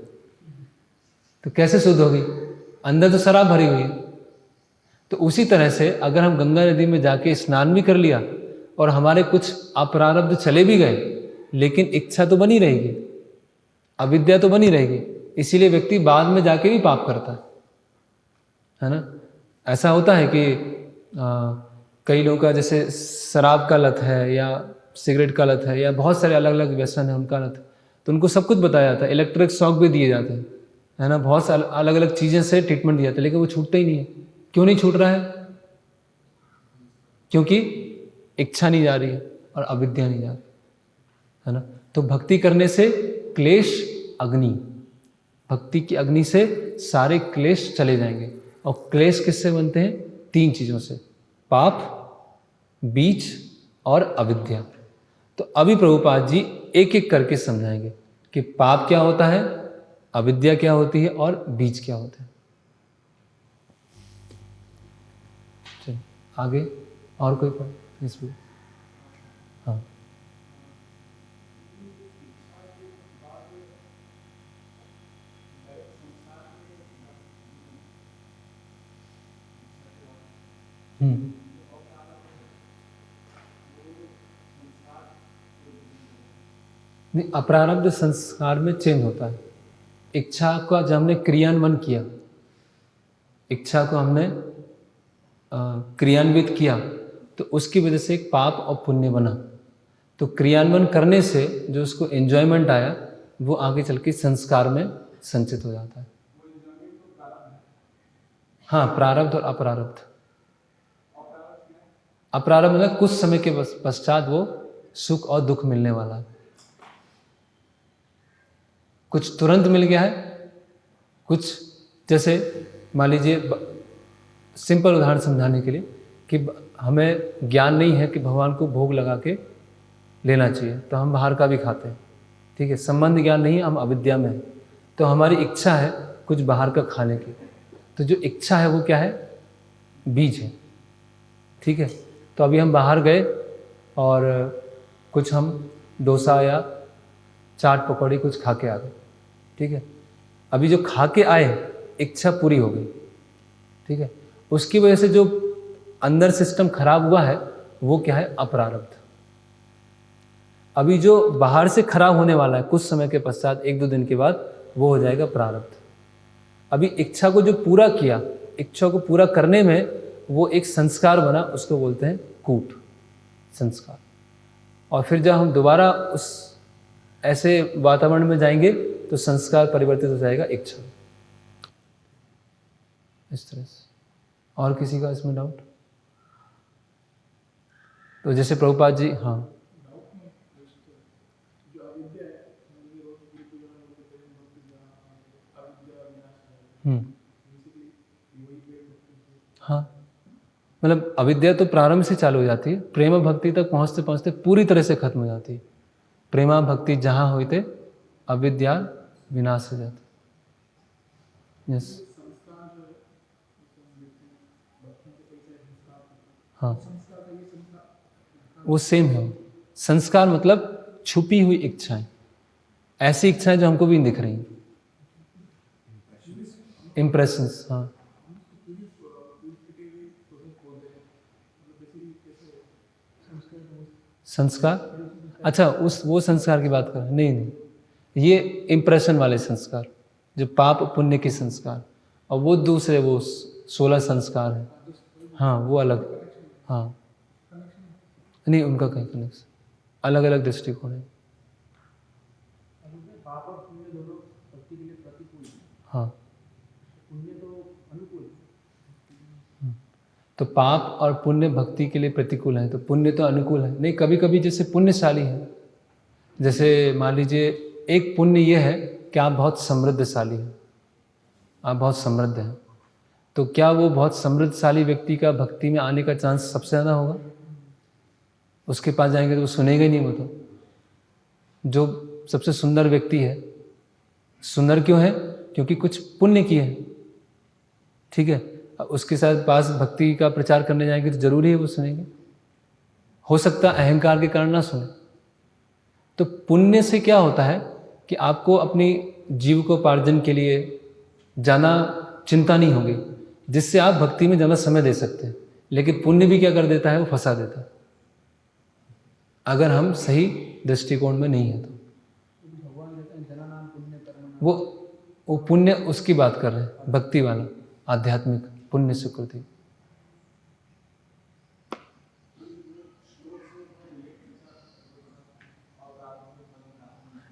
तो कैसे शुद्ध होगी? अंदर तो शराब भरी हुई है। तो उसी तरह से अगर हम गंगा नदी में जाके स्नान भी कर लिया और हमारे कुछ अपरारब्ध चले भी गए, लेकिन इच्छा तो बनी रहेगी, अविद्या तो बनी रहेगी। इसीलिए व्यक्ति बाद में जाके भी पाप करता है ना। ऐसा होता है कि कई लोगों का जैसे शराब का लत है या सिगरेट का लत है या बहुत सारे अलग अलग व्यसन है उनका लत, तो उनको सब कुछ बताया जाता है, इलेक्ट्रिक शॉक भी दिए जाते हैं, है ना, बहुत सारे अलग अलग चीज़ें से ट्रीटमेंट दिया जाता है, लेकिन वो छूटता ही नहीं है। क्यों नहीं छूट रहा है? क्योंकि इच्छा नहीं जा रही है और अविद्या नहीं जा रही, है ना। तो भक्ति करने से क्लेश अग्नि, भक्ति की अग्नि से सारे क्लेश चले जाएंगे। और क्लेश किससे बनते हैं? 3 चीज़ों से, पाप, बीज और अविद्या। तो अभी प्रभुपाद जी एक एक करके समझाएंगे कि पाप क्या होता है, अविद्या क्या होती है और बीज क्या होता है। चलिए आगे और कोई पॉइंट इसमें? हाँ, नहीं, अप्रारब्ध संस्कार में चेंज होता है। इच्छा का जब हमने क्रियान्वयन किया, इच्छा को हमने क्रियान्वित किया, तो उसकी वजह से एक पाप और पुण्य बना। तो क्रियान्वयन करने से जो उसको एंजॉयमेंट आया वो आगे चल के संस्कार में संचित हो जाता है। हाँ, प्रारब्ध और अप्रारब्ध। अप्रारब्ध मतलब कुछ समय के पश्चात वो सुख और दुख मिलने वाला है। कुछ तुरंत मिल गया है, कुछ जैसे मान लीजिए सिंपल उदाहरण समझाने के लिए कि हमें ज्ञान नहीं है कि भगवान को भोग लगा के लेना चाहिए, तो हम बाहर का भी खाते हैं, ठीक है। संबंध ज्ञान नहीं है, हम अविद्या में हैं, तो हमारी इच्छा है कुछ बाहर का खाने की। तो जो इच्छा है वो क्या है? बीज है, ठीक है। तो अभी हम बाहर गए और कुछ हम डोसा या चाट पकौड़ी कुछ खा के आ गए, ठीक है। अभी जो खा के आए इच्छा पूरी हो गई, ठीक है। उसकी वजह से जो अंदर सिस्टम खराब हुआ है वो क्या है? अप्रारब्ध। अभी जो बाहर से खराब होने वाला है कुछ समय के पश्चात, 1-2 दिन के बाद, वो हो जाएगा प्रारब्ध। अभी इच्छा को जो पूरा किया, इच्छा को पूरा करने में वो एक संस्कार बना, उसको बोलते हैं कूट संस्कार। और फिर जब हम दोबारा उस ऐसे वातावरण में जाएंगे तो संस्कार परिवर्तित हो जाएगा इच्छा। इस तरह से। और किसी का इसमें डाउट? तो जैसे प्रभुपाद जी, हाँ, हाँ, मतलब अविद्या तो प्रारंभ से चालू हो जाती है, प्रेम भक्ति तक पहुँचते पहुँचते पूरी तरह से खत्म हो जाती है। प्रेमा भक्ति जहाँ हुई थे अविद्या विनाश हो जाती। यस, हाँ, वो सेम है। संस्कार मतलब छुपी हुई इच्छाएं, ऐसी इच्छाएं जो हमको भी नहीं दिख रही, इम्प्रेशंस। हाँ, संस्कार, अच्छा उस वो संस्कार की बात कर रहे हैं? नहीं नहीं, ये इम्प्रेशन वाले संस्कार, जो पाप पुण्य के संस्कार, और वो दूसरे वो 16 संस्कार है, हाँ वो अलग, हाँ नहीं उनका कहीं कनेक्शन, अलग अलग दृष्टिकोण है। पाप और पुण्य दोनों भक्ति के लिए प्रतिकूल है, हाँ पुण्य तो अनुकूल है। तो पाप और पुण्य भक्ति के लिए प्रतिकूल है, तो पुण्य तो अनुकूल है। नहीं, कभी कभी जैसे पुण्यशाली है, जैसे मान लीजिए एक पुण्य ये है कि आप बहुत समृद्धशाली हैं, आप बहुत समृद्ध हैं, तो क्या वो बहुत समृद्धशाली व्यक्ति का भक्ति में आने का चांस सबसे ज़्यादा होगा? उसके पास जाएंगे तो वो सुनेगा ही नहीं। वो तो जो सबसे सुंदर व्यक्ति है, सुंदर क्यों है? क्योंकि कुछ पुण्य किए हैं, ठीक है। उसके साथ पास भक्ति का प्रचार करने जाएंगे तो जरूरी है वो सुनेंगे। हो सकता है अहंकार के कारण ना सुने। तो पुण्य से क्या होता है कि आपको अपनी जीविकोपार्जन के लिए ज़्यादा चिंता नहीं होगी, जिससे आप भक्ति में ज़्यादा समय दे सकते हैं। लेकिन पुण्य भी क्या कर देता है? वो फंसा देता है, अगर हम सही दृष्टिकोण में नहीं है तो। भगवान कहते हैं जना नाम पुण्य कर्म, वो पुण्य उसकी बात कर रहे हैं, भक्ति वाला, आध्यात्मिक पुण्य सुकृति।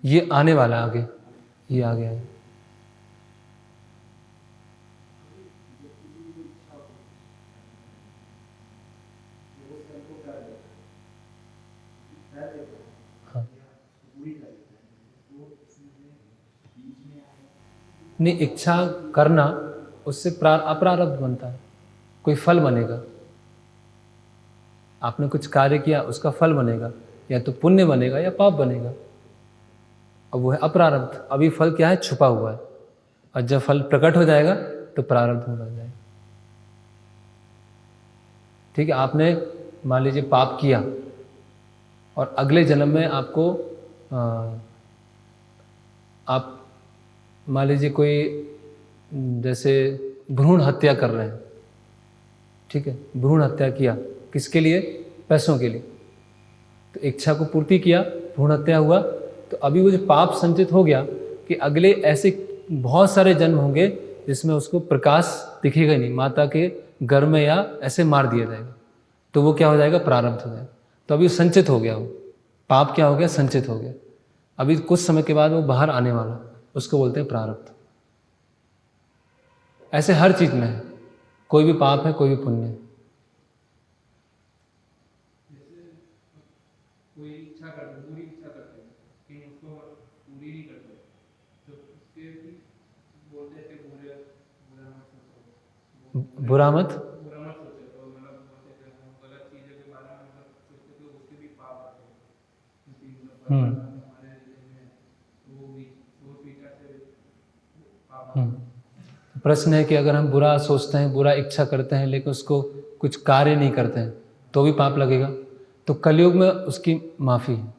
ये आने वाला आगे, ये आ गया है। हाँ। नहीं, इच्छा करना उससे अप्रारब्ध बनता है, कोई फल बनेगा। आपने कुछ कार्य किया, उसका फल बनेगा, या तो पुण्य बनेगा या पाप बनेगा। अब वो है अप्रारब्ध। अभी फल क्या है? छुपा हुआ है, और जब फल प्रकट हो जाएगा तो प्रारब्ध हो जाएगा। ठीक है, आपने मान लीजिए पाप किया और अगले जन्म में आपको आप मान लीजिए कोई जैसे भ्रूण हत्या कर रहे हैं, ठीक है, भ्रूण हत्या किया, किसके लिए? पैसों के लिए। तो इच्छा को पूर्ति किया, भ्रूण हत्या हुआ, तो अभी वो जो पाप संचित हो गया कि अगले ऐसे बहुत सारे जन्म होंगे जिसमें उसको प्रकाश दिखेगा नहीं, माता के गर्भ में या ऐसे मार दिया जाएगा, तो वो क्या हो जाएगा? प्रारब्ध हो जाएगा। तो अभी संचित हो गया, वो पाप क्या हो गया? संचित हो गया। अभी कुछ समय के बाद वो बाहर आने वाला, उसको बोलते हैं प्रारब्ध। ऐसे हर चीज में है, कोई भी पाप है, कोई भी पुण्य है। कोई इच्छा करते, बुरी इच्छा करते हैं, लेकिन उसको पूरी नहीं करते, तो उसके भी बोलते थे बुरा मत सोचो, बुरा मत तो मतलब बोलते थे गलत चीज़ों के बारे में मतलब सोचते थे, उसके भी पाप आते हैं, क्योंकि हमारे में वो भी वो विचार से पाप। प्रश्न है कि अगर हम बुरा सोचते हैं, बुरा इच्छा करते हैं, लेकिन उसको कुछ कार्य नहीं करते हैं, तो भी पाप लगेगा? तो कलयुग में उसकी माफ़ी है।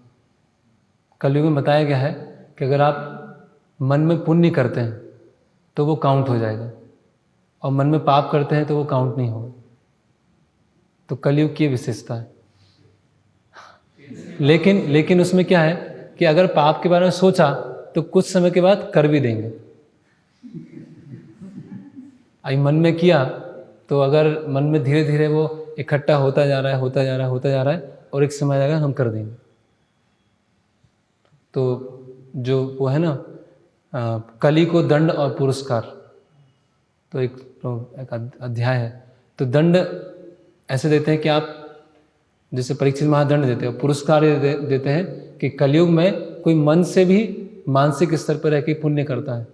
कलयुग में बताया गया है कि अगर आप मन में पुण्य करते हैं तो वो काउंट हो जाएगा, और मन में पाप करते हैं तो वो काउंट नहीं होगा। तो कलयुग की विशेषता है। लेकिन उसमें क्या है कि अगर पाप के बारे में सोचा तो कुछ समय के बाद कर भी देंगे। आई मन में किया तो अगर मन में धीरे धीरे वो इकट्ठा होता जा रहा है, और एक समय आएगा हम कर देंगे। तो जो वो है ना, कली को दंड और पुरस्कार, तो एक अध्याय है। तो दंड ऐसे देते हैं कि आप जैसे परीक्षित महादंड देते हैं, पुरस्कार देते हैं कि कलयुग में कोई मन से भी मानसिक स्तर पर रह के पुण्य करता है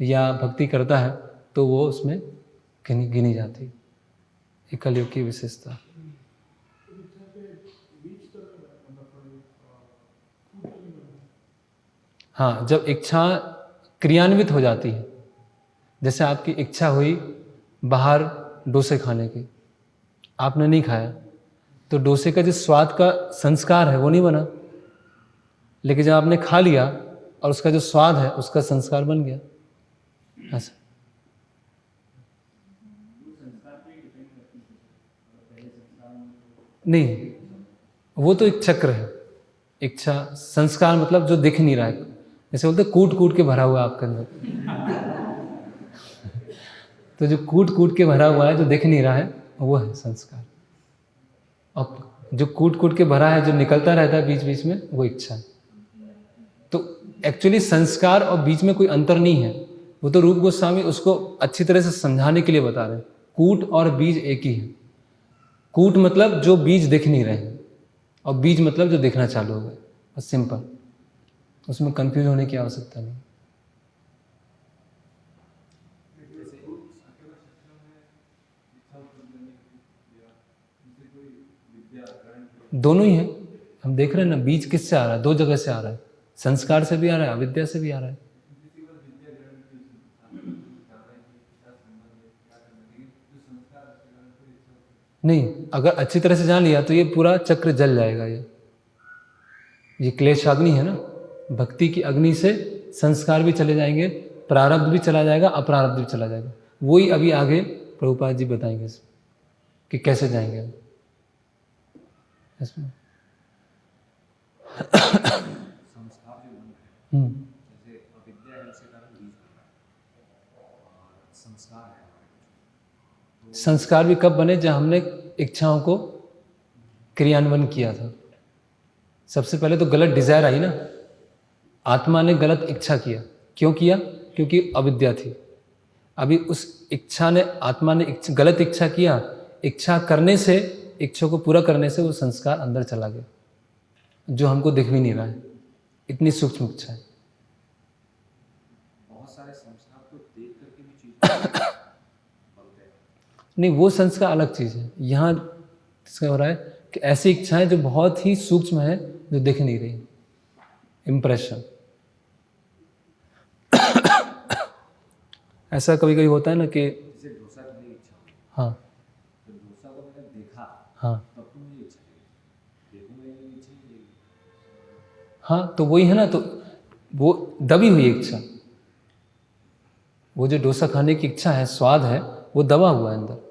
या भक्ति करता है तो वो उसमें गिनी जाती है। ये कलयुग की विशेषता। हाँ, जब इच्छा क्रियान्वित हो जाती है, जैसे आपकी इच्छा हुई बाहर डोसे खाने की, आपने नहीं खाया, तो डोसे का जो स्वाद का संस्कार है वो नहीं बना, लेकिन जब आपने खा लिया और उसका जो स्वाद है उसका संस्कार बन गया। ऐसा नहीं, वो तो एक चक्र है। इच्छा संस्कार मतलब जो दिख नहीं रहा है, जैसे बोलते कूट कूट के भरा हुआ है आपके अंदर। तो जो कूट कूट के भरा हुआ है, जो दिख नहीं रहा है, वो है संस्कार। और जो कूट कूट के भरा है, जो निकलता रहता है बीच बीच में, वो इच्छा है। तो एक्चुअली संस्कार और बीच में कोई अंतर नहीं है। वो तो रूप गोस्वामी उसको अच्छी तरह से समझाने के लिए बता रहे हैं। कूट और बीज एक ही है। कूट मतलब जो बीज दिख नहीं रहे हैं, और बीज मतलब जो दिखना चालू हो गए, बस सिंपल। उसमें कंफ्यूज होने की आवश्यकता नहीं। दोनों ही है। हम देख रहे हैं ना, बीज किससे आ रहा है? दो जगह से आ रहा है। संस्कार से भी आ रहा है, अविद्या से भी आ रहा है। नहीं, अगर अच्छी तरह से जान लिया तो ये पूरा चक्र जल जाएगा। ये क्लेश अग्नि है ना, भक्ति की अग्नि से संस्कार भी चले जाएंगे, प्रारब्ध भी चला जाएगा, अप्रारब्ध भी चला जाएगा। वही अभी आगे प्रभुपाद जी बताएंगे कि कैसे जाएंगे हम इसमें। संस्कार जो बन रहे हैं, जैसे अविद्या है उसके कारण बीज बन रहा है, और संस्कार है हमारे। संस्कार भी कब बने? जब हमने इच्छाओं को क्रियान्वयन किया था। सबसे पहले तो गलत डिजायर आई ना, आत्मा ने गलत इच्छा किया। क्यों किया? क्योंकि अविद्या थी। अभी उस इच्छा ने, आत्मा ने गलत इच्छा किया, इच्छा करने से, इच्छा को पूरा करने से वो संस्कार अंदर चला गया, जो हमको दिख भी नहीं रहा है। इतनी सूक्ष्म इच्छा है। बहुत सारे संस्कार तो देख करके भी चीज बनते हैं। नहीं, वो संस्कार अलग चीज़ है। यहाँ इसका हो रहा है कि ऐसी इच्छाएं जो बहुत ही सूक्ष्म है, जो दिख नहीं रही, इम्प्रेशन। ऐसा कभी कभी होता है ना कि जैसे डोसा खाने की इच्छा हुई, हाँ तो डोसा को मैंने देखा, हाँ तब तो मुझे इच्छा हुई, देखूंगा ये इच्छा ही नहीं। हाँ, तो वही है ना। तो वो दबी हुई इच्छा, वो जो डोसा खाने की इच्छा है, स्वाद है, वो दबा हुआ है अंदर।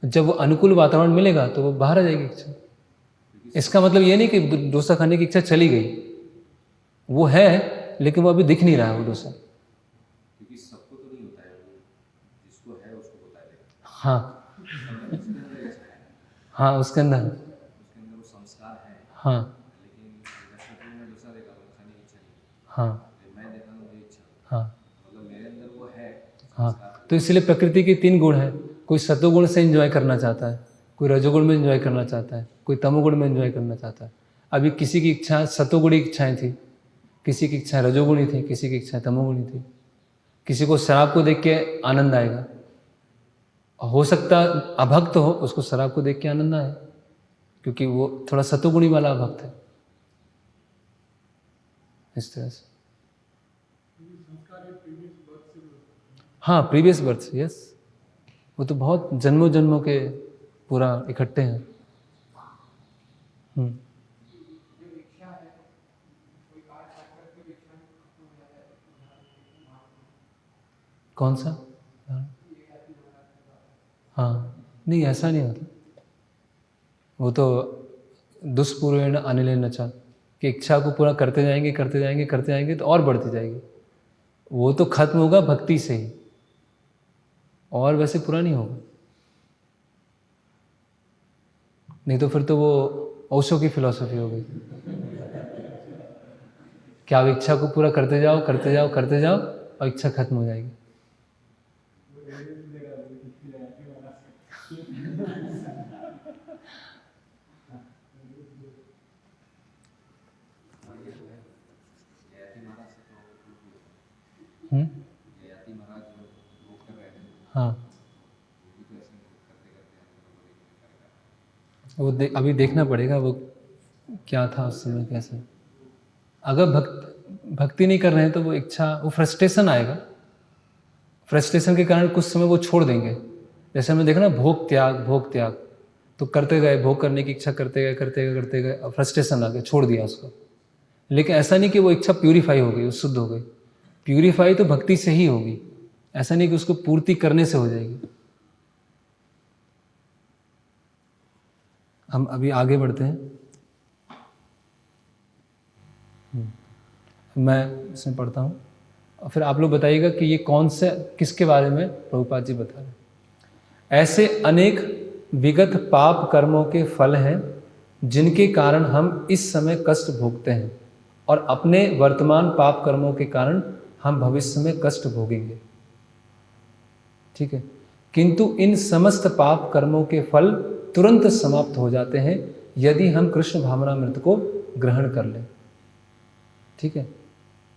जब वो अनुकूल वातावरण मिलेगा तो वो बाहर आ जाएगी इच्छा। इसका मतलब ये नहीं कि डोसा खाने की इच्छा चली गई, वो है, लेकिन वो अभी दिख नहीं रहा है वो डोसा। क्योंकि सबको तो नहीं होता है, वो जिसको है उसको होता है। हाँ उसके अंदर इच्छा है, हाँ, उसके अंदर उसके अंदर वो संस्कार है, हाँ लेकिन जैसे कि मैं डोसा देखा तो खाने की इच्छा नहीं, हाँ मैं देखा तो मुझे इच्छा, हाँ मतलब मेरे अंदर वो है हाँ। संस्कार। तो इसलिए प्रकृति के 3 गुण हैं। कोई सतोगुण से एंजॉय करना चाहता है, कोई रजोगुण में एंजॉय करना चाहता है, कोई तमोगुण में एंजॉय करना चाहता है। अभी किसी की इच्छा सतोगुणी इच्छाएं थी, किसी की इच्छा रजोगुणी थी, किसी की इच्छा तमोगुणी थी। किसी को शराब को देख के आनंद आएगा, हो सकता अभक्त हो, उसको शराब को देख के आनंद आए, क्योंकि वो थोड़ा सतोगुणी वाला अभक्त है। इस तरह से हाँ, प्रीवियस बर्थ, यस। वो तो बहुत जन्मों जन्मों के पूरा इकट्ठे हैं। जो इच्छा है, कोई कार्य करके भी इच्छा खत्म हो जाता है। कौन सा? हाँ, नहीं, ऐसा नहीं होता। वो तो दुष्पूर्वेण अनिलेन च, कि इच्छा को पूरा करते जाएंगे, करते जाएंगे, करते जाएंगे तो और बढ़ती जाएगी। वो तो खत्म होगा भक्ति से ही, और वैसे पूरा नहीं होगा। नहीं तो फिर तो वो ओशो की फिलॉसफी हो गई कि आप इच्छा को पूरा करते जाओ, करते जाओ, करते जाओ, और इच्छा खत्म हो जाएगी। जयति महाराज वो कर रहे थे, हाँ, वो भी तो ऐसे करते करते वो अभी देखना पड़ेगा वो क्या था उस समय, कैसे। अगर भक्ति नहीं कर रहे हैं तो वो इच्छा, वो फ्रस्ट्रेशन आएगा। फ्रस्ट्रेशन के कारण कुछ समय वो छोड़ देंगे। जैसे हमने देखा ना, भोग त्याग, तो करते गए, भोग करने की इच्छा करते गए, और फ्रस्ट्रेशन आ गया, छोड़ दिया उसको। लेकिन ऐसा नहीं कि वो इच्छा प्यूरीफाई हो गई, वो शुद्ध हो गई। प्यूरीफाई तो भक्ति से ही होगी, ऐसा नहीं कि उसको पूर्ति करने से हो जाएगी। हम अभी आगे बढ़ते हैं। मैं इसमें पढ़ता हूँ और फिर आप लोग बताइएगा कि ये कौन से किसके बारे में प्रभुपाद जी बता रहे हैं। ऐसे अनेक विगत पाप कर्मों के फल हैं जिनके कारण हम इस समय कष्ट भोगते हैं और अपने वर्तमान पाप कर्मों के कारण हम भविष्य में कष्ट भोगेंगे। ठीक है, किंतु इन समस्त पाप कर्मों के फल तुरंत समाप्त हो जाते हैं यदि हम कृष्ण भावनामृत को ग्रहण कर लें। ठीक है,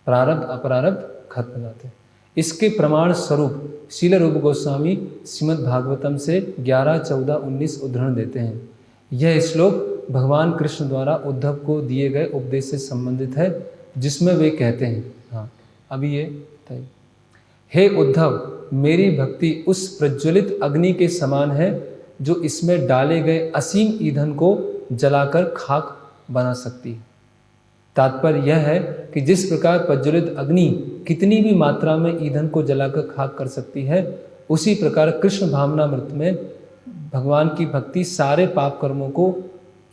प्रारब्ध अपरारब्ध खत्म हो जाते हैं। इसके प्रमाण स्वरूप शील रूप गोस्वामी श्रीमद् भागवतम से 11, 14, 19 उद्धरण देते हैं। यह श्लोक भगवान कृष्ण द्वारा उद्धव को दिए गए उपदेश से संबंधित है, जिसमें वे कहते हैं, हाँ अभी ये तय, हे उद्धव, मेरी भक्ति उस प्रज्वलित अग्नि के समान है जो इसमें डाले गए असीम ईंधन को जलाकर खाक बना सकती है। तात्पर्य यह है कि जिस प्रकार प्रज्वलित अग्नि कितनी भी मात्रा में ईंधन को जलाकर खाक कर सकती है, उसी प्रकार कृष्ण भावनामृत में भगवान की भक्ति सारे पाप कर्मों को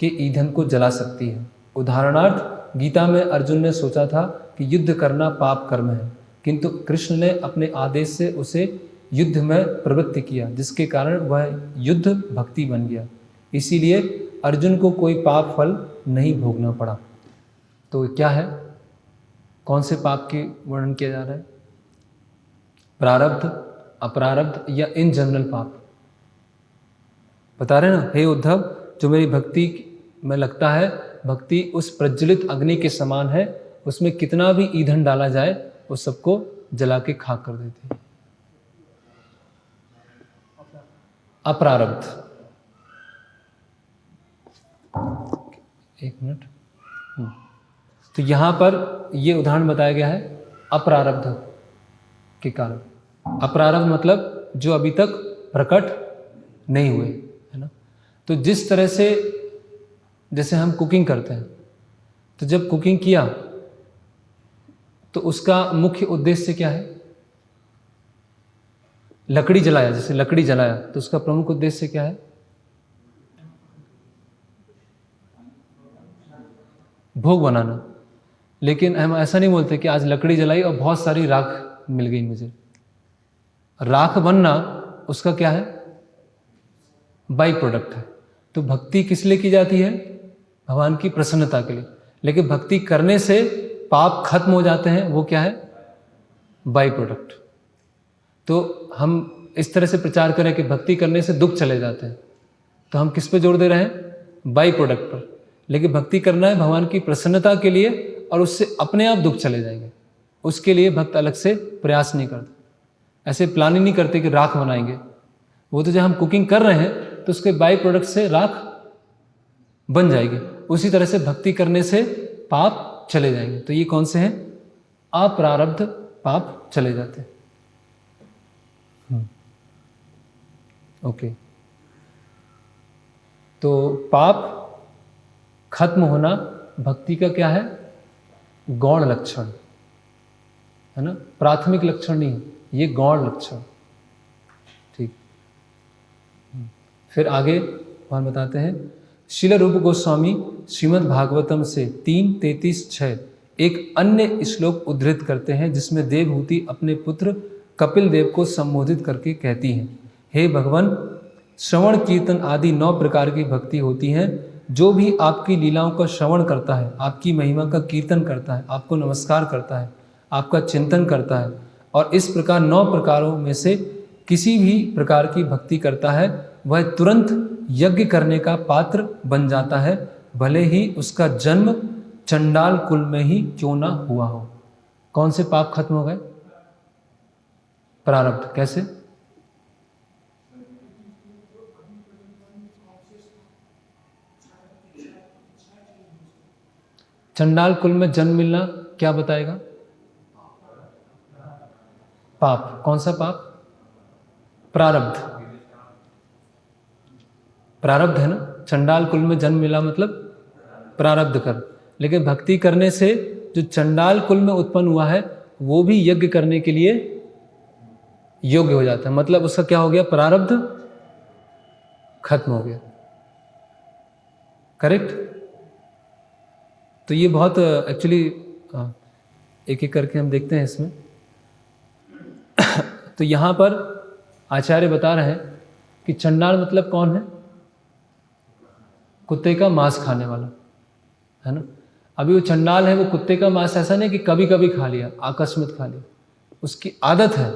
के ईंधन को जला सकती है। उदाहरणार्थ, गीता में अर्जुन ने सोचा था कि युद्ध करना पाप कर्म है, किंतु कृष्ण ने अपने आदेश से उसे युद्ध में प्रवृत्त किया, जिसके कारण वह युद्ध भक्ति बन गया। इसीलिए अर्जुन को कोई पाप फल नहीं भोगना पड़ा। तो क्या है, कौन से पाप की वर्णन किया जा रहा है? प्रारब्ध, अपरारब्ध या इन जनरल पाप बता रहे ना। हे उद्धव, जो मेरी भक्ति में लगता है, भक्ति उस प्रज्वलित अग्नि के समान है, उसमें कितना भी ईंधन डाला जाए वो सबको जला के खाक कर देती है। अपरारब्ध, एक मिनट, तो यहां पर यह उदाहरण बताया गया है अपरारब्ध के कारण। अपरारब्ध मतलब जो अभी तक प्रकट नहीं हुए, है ना। तो जिस तरह से जैसे हम कुकिंग करते हैं, तो जब कुकिंग किया तो उसका मुख्य उद्देश्य क्या है? लकड़ी जलाया, जैसे लकड़ी जलाया तो उसका प्रमुख उद्देश्य क्या है? भोग बनाना। लेकिन हम ऐसा नहीं बोलते कि आज लकड़ी जलाई और बहुत सारी राख मिल गई मुझे। राख बनना उसका क्या है? बाई प्रोडक्ट है। तो भक्ति किस लिए की जाती है? भगवान की प्रसन्नता के लिए। लेकिन भक्ति करने से पाप खत्म हो जाते हैं, वो क्या है? By product. तो हम इस तरह से प्रचार करें कि भक्ति करने से दुख चले जाते हैं, तो हम किस पे जोर दे रहे हैं? बाई प्रोडक्ट पर। लेकिन भक्ति करना है भगवान की प्रसन्नता के लिए, और उससे अपने आप दुख चले जाएंगे। उसके लिए भक्त अलग से प्रयास नहीं करते, ऐसे प्लान ही नहीं करते कि राख बनाएंगे। वो तो जब हम कुकिंग कर रहे हैं तो उसके बाई प्रोडक्ट से राख बन जाएगी। उसी तरह से भक्ति करने से पाप चले जाएंगे। तो ये कौन से हैं? अप्रारब्ध पाप चले जाते हैं। ओके, तो पाप खत्म होना भक्ति का क्या है? गौण लक्षण है ना, प्राथमिक लक्षण नहीं, ये गौण लक्षण। ठीक, फिर आगे भगवान बताते हैं, शील रूप गोस्वामी श्रीमद् भागवतम से 3:33-6 एक अन्य श्लोक उद्धृत करते हैं, जिसमें देवहूति अपने पुत्र कपिल देव को संबोधित करके कहती हैं, हे भगवान, श्रवण कीर्तन आदि 9 प्रकार की भक्ति होती हैं। जो भी आपकी लीलाओं का श्रवण करता है, आपकी महिमा का कीर्तन करता है, आपको नमस्कार करता है, आपका चिंतन करता है, और इस प्रकार 9 प्रकारों में से किसी भी प्रकार की भक्ति करता है, वह तुरंत यज्ञ करने का पात्र बन जाता है, भले ही उसका जन्म चंडाल कुल में ही क्यों ना हुआ हो। कौन से पाप खत्म हो गए? प्रारब्ध। कैसे? चंडाल कुल में जन्म मिलना क्या बताएगा? पाप। कौन सा पाप? प्रारब्ध। प्रारब्ध है ना। चंडाल कुल में जन्म मिला मतलब प्रारब्ध कर। लेकिन भक्ति करने से जो चंडाल कुल में उत्पन्न हुआ है, वो भी यज्ञ करने के लिए योग्य हो जाता है। मतलब उसका क्या हो गया? प्रारब्ध खत्म हो गया। करेक्ट। तो ये बहुत एक्चुअली एक एक करके हम देखते हैं इसमें। तो यहाँ पर आचार्य बता रहे हैं कि चंडाल मतलब कौन है? कुत्ते का मांस खाने वाला, है ना। अभी वो चंडाल है, वो कुत्ते का मांस ऐसा नहीं कि कभी कभी खा लिया, आकस्मिक खा लिया, उसकी आदत है।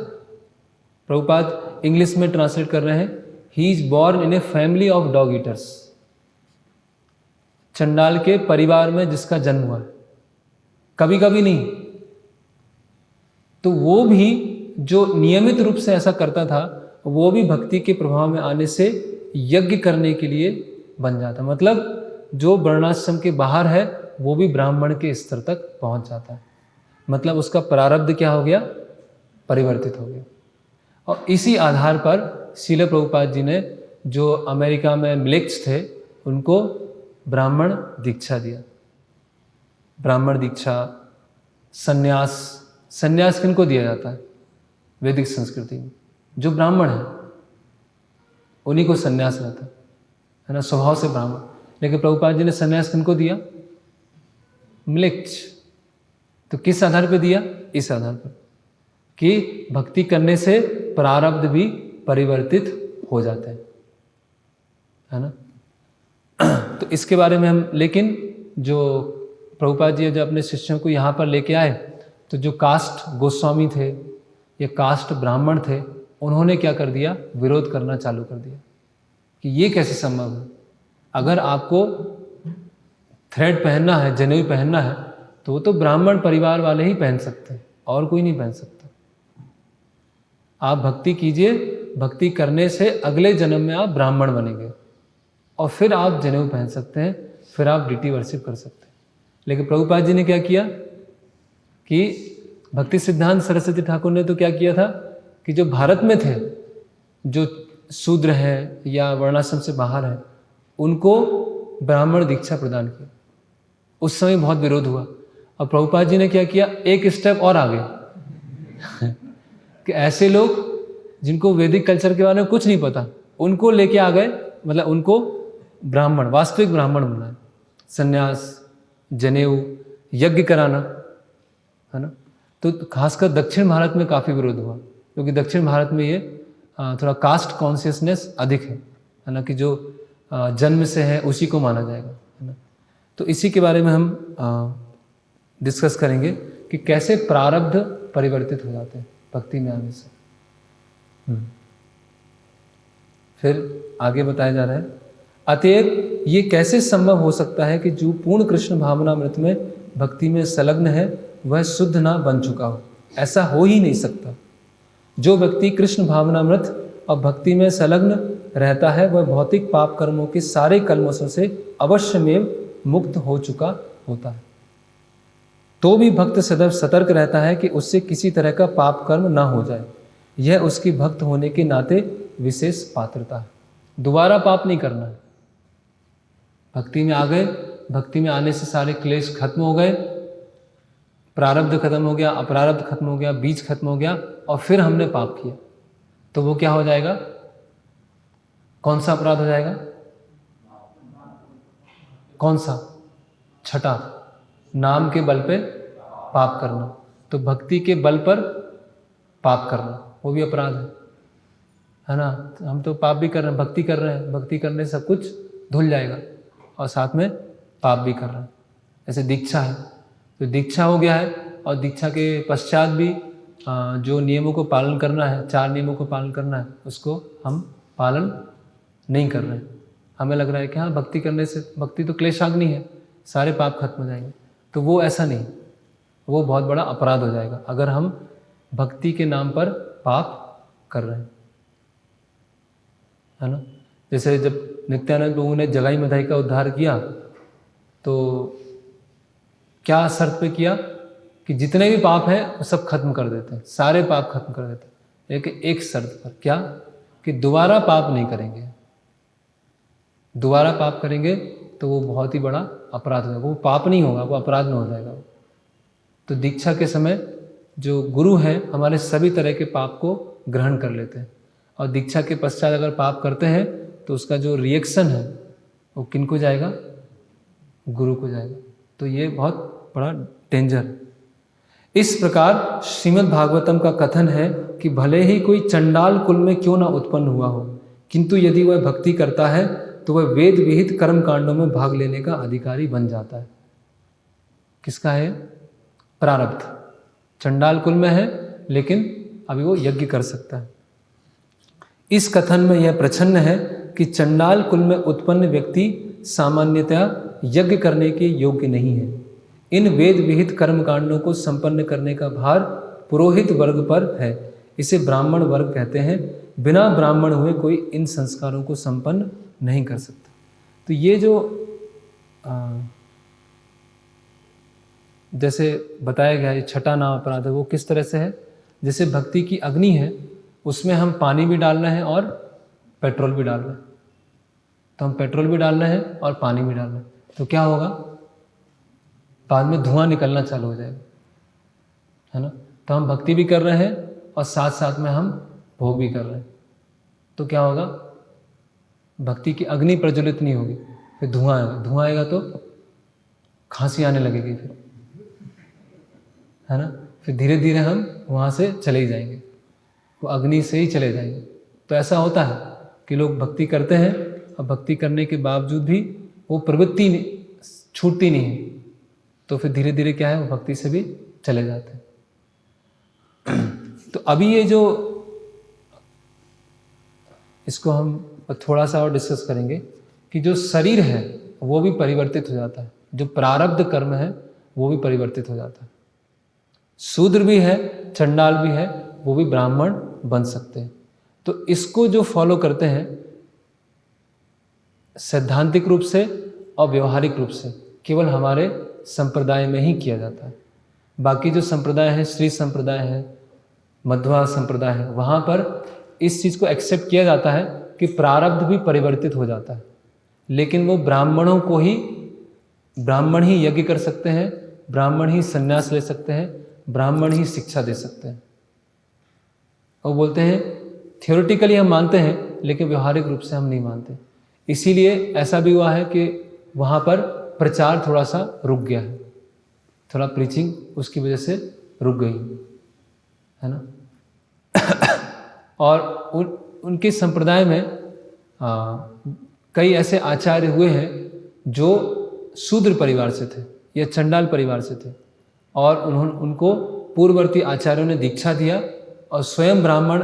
प्रभुपाद इंग्लिश में ट्रांसलेट कर रहे हैं, he is born in a family of dog eaters. चंडाल के परिवार में जिसका जन्म हुआ है, कभी कभी नहीं। तो वो भी जो नियमित रूप से ऐसा करता था, वो भी भक्ति के प्रभाव में आने से यज्ञ करने के लिए बन जाता। मतलब जो वर्णाश्रम के बाहर है वो भी ब्राह्मण के स्तर तक पहुंच जाता है। मतलब उसका प्रारब्ध क्या हो गया? परिवर्तित हो गया। और इसी आधार पर श्रील प्रभुपाद जी ने जो अमेरिका में मिलेक्स थे उनको ब्राह्मण दीक्षा दिया। ब्राह्मण दीक्षा, संन्यास। संन्यास किनको दिया जाता है वैदिक संस्कृति में? जो ब्राह्मण है उन्हीं को संन्यास रहता है ना, स्वभाव से ब्राह्मण। लेकिन प्रभुपाद जी ने संन्यास किनको दिया? मिलेक्स। तो किस आधार पर दिया? इस आधार पर कि भक्ति करने से प्रारब्ध भी परिवर्तित हो जाते हैं, है ना। तो इसके बारे में हम, लेकिन जो प्रभुपाद जी जब अपने शिष्यों को यहाँ पर लेके आए तो जो कास्ट गोस्वामी थे या कास्ट ब्राह्मण थे, उन्होंने क्या कर दिया? विरोध करना चालू कर दिया कि ये कैसे संभव है। अगर आपको थ्रेड पहनना है, जनेऊ पहनना है, तो वो तो ब्राह्मण परिवार वाले ही पहन सकते हैं, और कोई नहीं पहन सकता। आप भक्ति कीजिए, भक्ति करने से अगले जन्म में आप ब्राह्मण बनेंगे और फिर आप जनेऊ पहन सकते हैं, फिर आप डिटी वर्शिप कर सकते हैं। लेकिन प्रभुपाद जी ने क्या किया कि भक्ति सिद्धांत सरस्वती ठाकुर ने तो क्या किया था कि जो भारत में थे, जो शूद्र हैं या वर्णाश्रम से बाहर हैं, उनको ब्राह्मण दीक्षा प्रदान किया। उस समय बहुत विरोध हुआ और प्रभुपाद जी ने क्या किया? एक स्टेप और आगे कि ऐसे लोग जिनको वैदिक कल्चर के बारे में कुछ नहीं पता, उनको लेके आ गए, मतलब उनको ब्राह्मण, वास्तविक ब्राह्मण बनाए। संन्यास, जनेऊ, यज्ञ कराना, है ना। तो खासकर दक्षिण भारत में काफ़ी विरोध हुआ, क्योंकि दक्षिण भारत में ये थोड़ा कास्ट कॉन्शियसनेस अधिक है ना, कि जो जन्म से है उसी को माना जाएगा, है ना। तो इसी के बारे में हम डिस्कस करेंगे कि कैसे प्रारब्ध परिवर्तित हो जाते हैं भक्ति में आने से। फिर आगे बताया जा रहा है, अतएव ये कैसे संभव हो सकता है कि जो पूर्ण कृष्ण भावनामृत में भक्ति में संलग्न है वह शुद्ध ना बन चुका हो? ऐसा हो ही नहीं सकता। जो व्यक्ति कृष्ण भावनामृत और भक्ति में संलग्न रहता है वह भौतिक पाप कर्मों के सारे कल्मशों से अवश्यमेव मुक्त हो चुका होता है। तो भी भक्त सदैव सतर्क रहता है कि उससे किसी तरह का पाप कर्म ना हो जाए। यह उसकी भक्त होने के नाते विशेष पात्रता है। दोबारा पाप नहीं करना है। भक्ति में आ गए, भक्ति में आने से सारे क्लेश खत्म हो गए, प्रारब्ध खत्म हो गया, अपरारब्ध खत्म हो गया, बीज खत्म हो गया, और फिर हमने पाप किया, तो वो क्या हो जाएगा? कौन सा अपराध हो जाएगा? कौन सा? छठा, नाम के बल पे पाप करना। तो भक्ति के बल पर पाप करना वो भी अपराध है ना। हम तो पाप भी कर रहे हैं, भक्ति कर रहे हैं, भक्ति करने से सब कुछ धुल जाएगा और साथ में पाप भी कर रहे हैं। ऐसे दीक्षा है, तो दीक्षा हो गया है और दीक्षा के पश्चात भी जो नियमों को पालन करना है, 4 नियमों को पालन करना है, उसको हम पालन नहीं कर रहे हैं। हमें लग रहा है कि हाँ भक्ति करने से, भक्ति तो क्लेशाग्नि है, सारे पाप खत्म हो जाएंगे, तो वो ऐसा नहीं, वो बहुत बड़ा अपराध हो जाएगा अगर हम भक्ति के नाम पर पाप कर रहे हैं, है ना। जैसे जब नित्यानंद प्रभु ने जगाई मधाई का उद्धार किया तो क्या शर्त पे किया कि जितने भी पाप हैं वो सब खत्म कर देते हैं, सारे पाप खत्म कर देते हैं, लेकिन एक शर्त पर, क्या? कि दोबारा पाप नहीं करेंगे। दोबारा पाप करेंगे तो वो बहुत ही बड़ा अपराध होगा, वो पाप नहीं होगा, वो अपराध में हो जाएगा। तो दीक्षा के समय जो गुरु हैं हमारे सभी तरह के पाप को ग्रहण कर लेते हैं, और दीक्षा के पश्चात अगर पाप करते हैं तो उसका जो रिएक्शन है वो किनको जाएगा? गुरु को जाएगा। तो ये बहुत बड़ा डेंजर है। इस प्रकार श्रीमद् भागवतम का कथन है कि भले ही कोई चंडाल कुल में क्यों ना उत्पन्न हुआ हो, किंतु यदि वह भक्ति करता है तो वह वेद विहित कर्म कांडों में भाग लेने का अधिकारी बन जाता है। किसका है? प्रारब्ध। चंडाल कुल में है लेकिन अभी वो यज्ञ कर सकता है। इस कथन में यह प्रच्छन्न है कि चंडाल कुल में उत्पन्न व्यक्ति सामान्यतया यज्ञ करने के योग्य नहीं है। इन वेद विहित कर्म कांडों को संपन्न करने का भार पुरोहित वर्ग पर है। इसे ब्राह्मण वर्ग कहते हैं। बिना ब्राह्मण हुए कोई इन संस्कारों को संपन्न नहीं कर सकता। तो ये जो जैसे बताया गया ये छठा नाम अपराध है, वो किस तरह से है? जैसे भक्ति की अग्नि है, उसमें हम पानी भी डाल रहे हैं और पेट्रोल भी डाल रहे हैं। तो हम पेट्रोल भी डाल रहे हैं और पानी भी डाल रहे हैं, तो क्या होगा? बाद में धुआं निकलना चालू हो जाएगा, है ना। तो हम भक्ति भी कर रहे हैं और साथ साथ में हम भोग भी कर रहे हैं, तो क्या होगा? भक्ति की अग्नि प्रज्वलित नहीं होगी, फिर धुआं आएगा। धुआं आएगा तो खांसी आने लगेगी, फिर, है ना। फिर धीरे धीरे हम वहाँ से चले ही जाएंगे, वो अग्नि से ही चले जाएंगे। तो ऐसा होता है कि लोग भक्ति करते हैं और भक्ति करने के बावजूद भी वो प्रवृत्ति छूटती नहीं है, तो फिर धीरे धीरे क्या है, वो भक्ति से भी चले जाते हैं। तो अभी ये जो इसको हम थोड़ा सा और डिस्कस करेंगे कि जो शरीर है वो भी परिवर्तित हो जाता है, जो प्रारब्ध कर्म है वो भी परिवर्तित हो जाता है। शूद्र भी है, चंडाल भी है, वो भी ब्राह्मण बन सकते हैं। तो इसको जो फॉलो करते हैं सैद्धांतिक रूप से और व्यवहारिक रूप से केवल हमारे संप्रदाय में ही किया जाता है। बाकी जो संप्रदाय है, श्री संप्रदाय है, मध्वा संप्रदाय है, वहाँ पर इस चीज़ को एक्सेप्ट किया जाता है कि प्रारब्ध भी परिवर्तित हो जाता है, लेकिन वो ब्राह्मणों को ही, ब्राह्मण ही यज्ञ कर सकते हैं, ब्राह्मण ही संन्यास ले सकते हैं, ब्राह्मण ही शिक्षा दे सकते हैं। और बोलते हैं थियोरेटिकली हम मानते हैं लेकिन व्यवहारिक रूप से हम नहीं मानते। इसीलिए ऐसा भी हुआ है कि वहाँ पर प्रचार थोड़ा सा रुक गया है, थोड़ा प्रीचिंग उसकी वजह से रुक गई है ना। और उनके संप्रदाय में कई ऐसे आचार्य हुए हैं जो शूद्र परिवार से थे या चंडाल परिवार से थे, और उनको पूर्ववर्ती आचार्यों ने दीक्षा दिया और स्वयं ब्राह्मण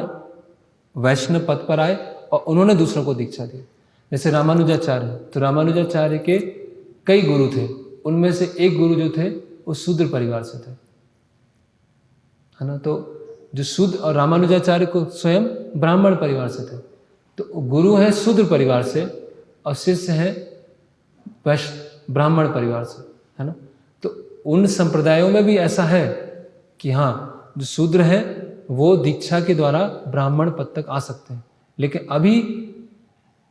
वैष्णव पद पर आए और उन्होंने दूसरों को दीक्षा दी। जैसे रामानुजाचार्य, तो रामानुजाचार्य के कई गुरु थे, उनमें से एक गुरु जो थे वो शूद्र परिवार से थे, है ना। तो जो शूद्र, और रामानुजाचार्य को स्वयं ब्राह्मण परिवार से थे, तो गुरु हैं शूद्र परिवार से और शिष्य हैं वैष्णव ब्राह्मण परिवार से, है ना। तो उन संप्रदायों में भी ऐसा है कि हाँ, जो शूद्र हैं वो दीक्षा के द्वारा ब्राह्मण पद तक आ सकते हैं, लेकिन अभी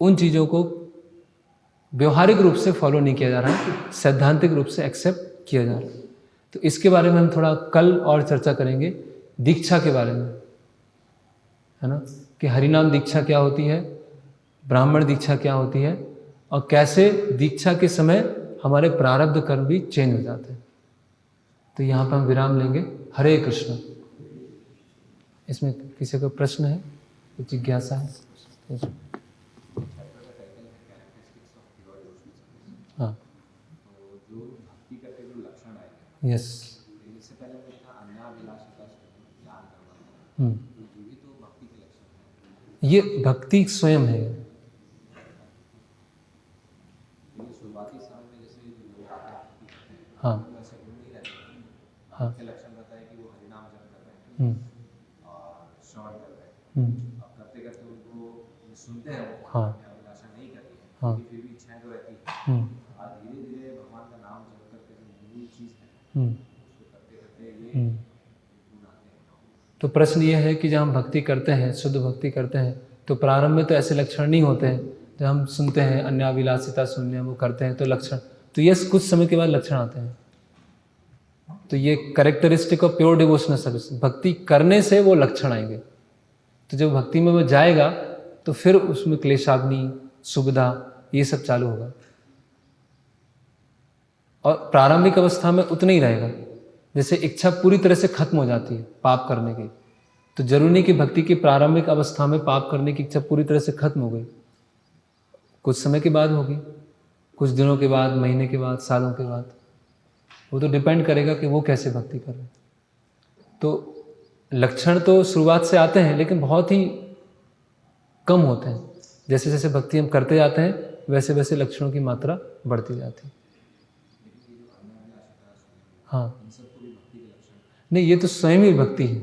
उन चीज़ों को व्यवहारिक रूप से फॉलो नहीं किया जा रहा है, सैद्धांतिक रूप से एक्सेप्ट किया जा रहा है। तो इसके बारे में हम थोड़ा कल और चर्चा करेंगे, दीक्षा के बारे में, है ना, कि हरिनाम दीक्षा क्या होती है, ब्राह्मण दीक्षा क्या होती है, और कैसे दीक्षा के समय हमारे प्रारब्ध कर्म भी चेंज हो जाते हैं। तो यहाँ पर हम विराम लेंगे। हरे कृष्ण। इसमें किसी का प्रश्न है, कुछ जिज्ञासा है? हाँ, तो जो भक्ति करके जो लक्षण आए, यस, इससे पहले मैं था अन्याभिलाषिता ज्ञान करना, तो ये भी तो भक्ति के लक्षण है। ये भक्ति स्वयं है। शुरुआती समय में जैसे लोग भक्ति करते हैं, हाँ, वैसे गुण नहीं रहते हैं। हाँ, के लक्षण बताए कि वो हरिनाम जप कर रहे हैं और श्रवण कर रहे हैं, अब करते करते उनको सुनते हैं, हाँ, अभिलाषा नहीं करती है, हाँ, फिर भी इच्छाएं तो रहती है, और धीरे धीरे भगवान का नाम जप करके जो मूल चीज़ है उसको करते करते ये गुण आते हैं। तो प्रश्न ये है कि जब हम भक्ति करते हैं, शुद्ध भक्ति करते हैं, तो प्रारंभ में तो ऐसे लक्षण नहीं होते हैं। जब हम सुनते हैं अन्याभिलाषिता शून्य, वो करते हैं तो लक्षण, तो ये कुछ समय के बाद लक्षण आते हैं। तो ये characteristic of pure devotional service, भक्ति करने से वो लक्षण आएंगे। तो जब भक्ति में वो जाएगा तो फिर उसमें क्लेशाग्नि, सुविधा, ये सब चालू होगा। और प्रारंभिक अवस्था में उतना ही रहेगा। जैसे इच्छा पूरी तरह से खत्म हो जाती है पाप करने की, तो जरूरी नहीं कि भक्ति की प्रारंभिक अवस्था में पाप करने की इच्छा पूरी तरह से खत्म हो गई, कुछ समय के बाद होगी, कुछ दिनों के बाद, महीने के बाद, सालों के बाद। वो तो डिपेंड करेगा कि वो कैसे भक्ति कर रहे हैं। तो लक्षण तो शुरुआत से आते हैं लेकिन बहुत ही कम होते हैं। जैसे जैसे भक्ति हम करते जाते हैं वैसे वैसे लक्षणों की मात्रा बढ़ती जाती है। हाँ, नहीं, ये तो स्वयं ही भक्ति है।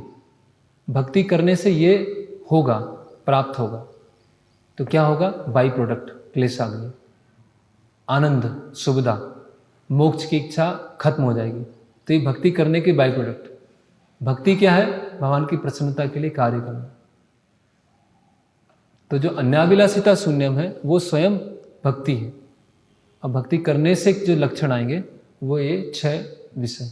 भक्ति करने से ये होगा, प्राप्त होगा। तो क्या होगा? बाई प्रोडक्ट, क्लेशाग्नि, आनंद, सुविधा, मोक्ष की इच्छा खत्म हो जाएगी। तो ये भक्ति करने के बाई प्रोडक्ट। भक्ति क्या है? भगवान की प्रसन्नता के लिए कार्य करना। तो जो अन्याभिलाषिता शून्यम है वो स्वयं भक्ति है। अब भक्ति करने से जो लक्षण आएंगे वो ये 6 विषय।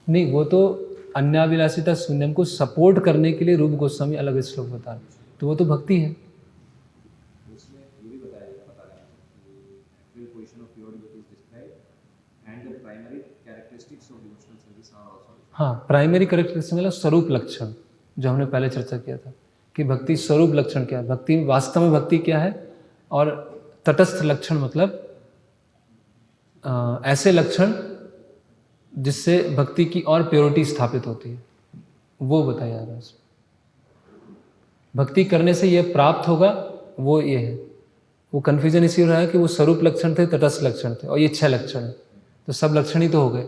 नहीं, वो तो अन्याभिलाषिता शून्यम को सपोर्ट करने के लिए रूप गोस्वामी अलग श्लोक बता रहे, तो वो तो भक्ति है। हाँ, प्राइमरी कैरेक्टरिस्टिक्स मतलब स्वरूप लक्षण, जो हमने पहले चर्चा किया था कि भक्ति स्वरूप लक्षण क्या है, भक्ति वास्तव में भक्ति क्या है, और तटस्थ लक्षण मतलब ऐसे लक्षण जिससे भक्ति की और प्योरिटी स्थापित होती है, वो बताया जा रहा है। भक्ति करने से ये प्राप्त होगा, वो ये है। वो कन्फ्यूजन इसी हो रहा है कि वो स्वरूप लक्षण थे, तटस्थ लक्षण थे, और ये 6 लक्षण है, तो सब लक्षण ही तो हो गए।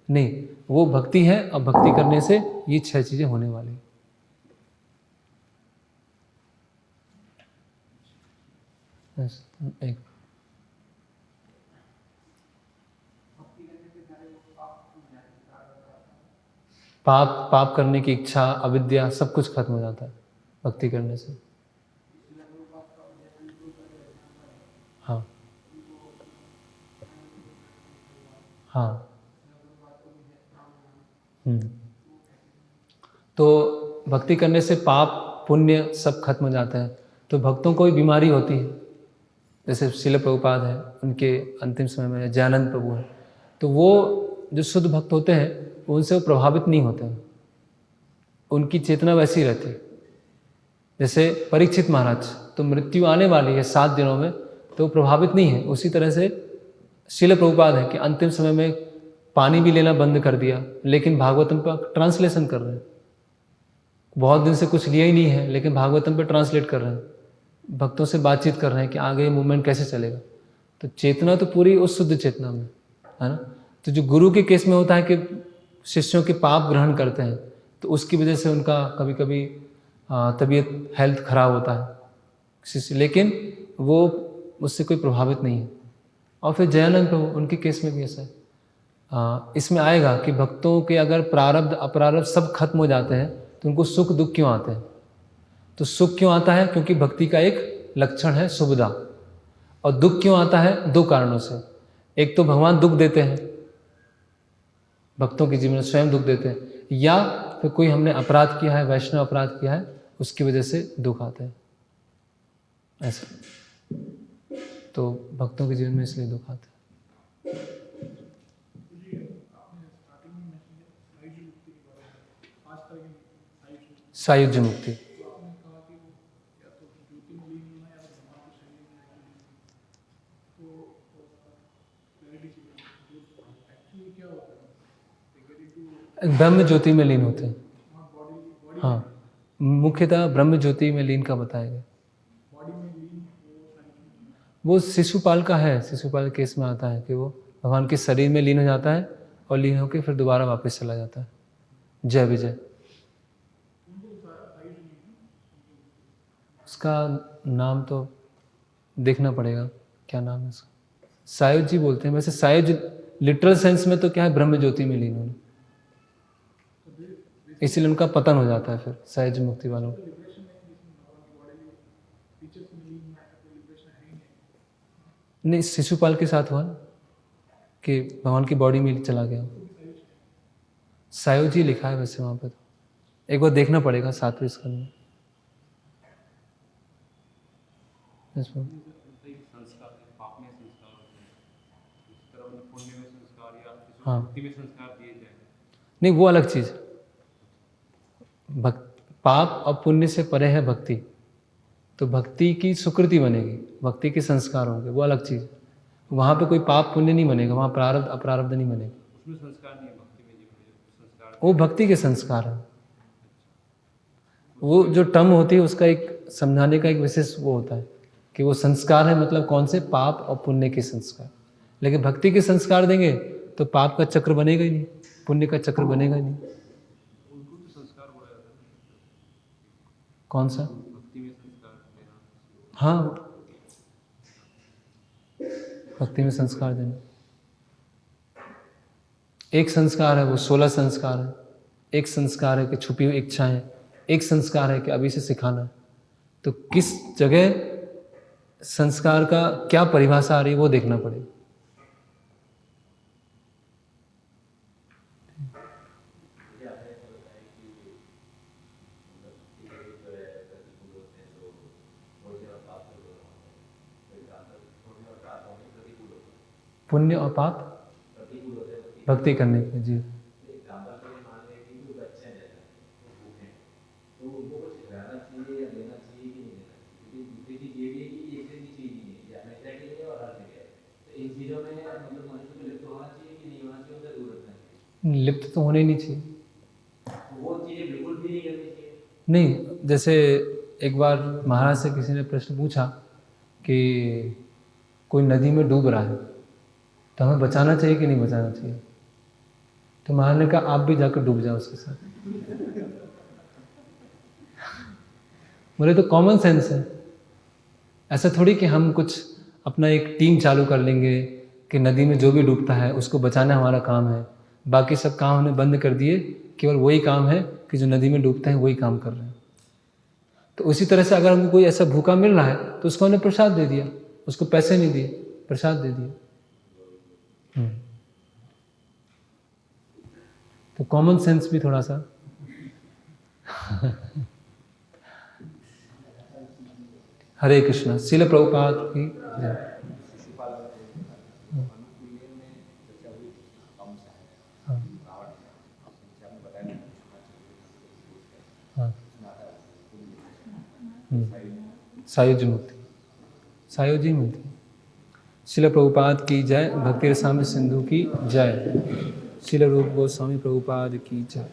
नहीं, वो भक्ति है। अब भक्ति करने से ये 6 चीजें होने वाली हैं। एक पाप करने की इच्छा, अविद्या, सब कुछ खत्म हो जाता है भक्ति करने से। हाँ हाँ। तो भक्ति करने से पाप पुण्य सब खत्म हो जाता है। तो भक्तों को भी बीमारी होती है, जैसे शिल प्रभुपाद है, उनके अंतिम समय में जयानंद प्रभु है, तो वो जो शुद्ध भक्त होते हैं उनसे वो प्रभावित नहीं होते हैं, उनकी चेतना वैसी रहती है। जैसे परीक्षित महाराज, तो मृत्यु आने वाली है 7 दिनों में, तो प्रभावित नहीं है। उसी तरह से शिल प्रभुपाद है कि अंतिम समय में पानी भी लेना बंद कर दिया, लेकिन भागवतम पर ट्रांसलेशन कर रहे हैं। बहुत दिन से कुछ लिया ही नहीं है, लेकिन भागवतम पर ट्रांसलेट कर रहे हैं, भक्तों से बातचीत कर रहे हैं कि आगे मूवमेंट कैसे चलेगा। तो चेतना तो पूरी उस शुद्ध चेतना में है ना। तो जो गुरु के केस में होता है कि शिष्यों के पाप ग्रहण करते हैं, तो उसकी वजह से उनका कभी कभी तबीयत, हेल्थ खराब होता है शिष्य, लेकिन वो उससे कोई प्रभावित नहीं है। और फिर जयानंद प्रभु, उनके केस में भी ऐसा है। इसमें आएगा कि भक्तों के अगर प्रारब्ध अपरारब्ध सब खत्म हो जाते हैं तो उनको सुख दुख क्यों आते हैं। तो सुख क्यों आता है? क्योंकि भक्ति का एक लक्षण है सुविधा। और दुख क्यों आता है? 2 कारणों से। एक तो भगवान दुख देते हैं, भक्तों के जीवन में स्वयं दुख देते हैं, या फिर कोई हमने अपराध किया है, वैष्णव अपराध किया है, उसकी वजह से दुख आते हैं ऐसा। तो भक्तों के जीवन में इसलिए दुख आते हैं। सायुज्य मुक्ति, ब्रह्म ज्योति में लीन होते हैं। हाँ, मुख्यतः ब्रह्म ज्योति में लीन का बताया गया। वो शिशुपाल का है, शिशुपाल केस में आता है कि वो भगवान के शरीर में लीन हो जाता है और लीन होकर फिर दोबारा वापस चला जाता है। जय विजय, उसका नाम तो देखना पड़ेगा, क्या नाम है उसका। सायुज जी बोलते हैं। वैसे सायुज लिटरल सेंस में तो क्या है, ब्रह्म ज्योति में लीन होना, इसीलिए उनका पतन हो जाता है फिर सायुज मुक्ति वालों। नहीं, शिशुपाल के साथ हुआ ना कि भगवान की बॉडी में चला गया। सायोजी लिखा है वैसे वहाँ पर, तो एक बार देखना पड़ेगा 7वें स्कंद में। संस्कार पाप में संस्कार होते हैं, इस तरह मतलब पुण्य में संस्कार या हाँ। भक्ति में संस्कार दिए जाए। नहीं, वो अलग चीज़। पाप और पुण्य से परे है भक्ति, तो भक्ति की सुकृति बनेगी, भक्ति के संस्कार होंगे, वो अलग चीज़। वहाँ पे कोई पाप पुण्य नहीं बनेगा, वहाँ प्रारब्ध अपरारब्ध नहीं बनेगा। उसमें संस्कार नहीं है, भक्ति में जीवन में संस्कार। वो भक्ति के संस्कार है। वो जो टर्म होती है उसका एक समझाने का एक विशेष वो होता है कि वो संस्कार है, मतलब कौन से, पाप और पुण्य के संस्कार। लेकिन भक्ति के संस्कार देंगे तो पाप का चक्र बनेगा ही नहीं, पुण्य का चक्र बनेगा ही नहीं। उनको तो संस्कार बोला जाता है। कौन सा? भक्ति में संस्कार देना। हाँ, भक्ति में संस्कार देना। एक संस्कार है वो 16 संस्कार है। एक संस्कार है कि छुपी हुई इच्छाएं, एक संस्कार है कि अभी से सिखाना है। तो किस जगह संस्कार का क्या परिभाषा आ रही है वो देखना पड़ेगा। पुण्य और पाप भक्ति करने के, जी। लिप्त तो होने ही नहीं चाहिए। नहीं, जैसे एक बार महाराज से किसी ने प्रश्न पूछा कि कोई नदी में डूब रहा है तो हमें बचाना चाहिए कि नहीं बचाना चाहिए। तो महाराज ने कहा आप भी जाकर डूब जाओ उसके साथ। बोले तो कॉमन सेंस है। ऐसा थोड़ी कि हम कुछ अपना एक टीम चालू कर लेंगे कि नदी में जो भी डूबता है उसको बचाना हमारा काम है, बाकी सब काम हमने बंद कर दिए, केवल वही काम है कि जो नदी में डूबते हैं वही काम कर रहे हैं। तो उसी तरह से अगर हमको कोई ऐसा भूखा मिल रहा है तो उसको हमने प्रसाद दे दिया, उसको पैसे नहीं दिए, प्रसाद दे दिया। तो कॉमन सेंस भी थोड़ा सा हरे कृष्णा। श्रील प्रभुपाद की जय। सायोजी मुक्ति, सायोजी मुक्ति। श्रील प्रभुपाद की जय। भक्ति रसामृत सिंधु की जय। श्रील रूप गोस्वामी प्रभुपाद की जय।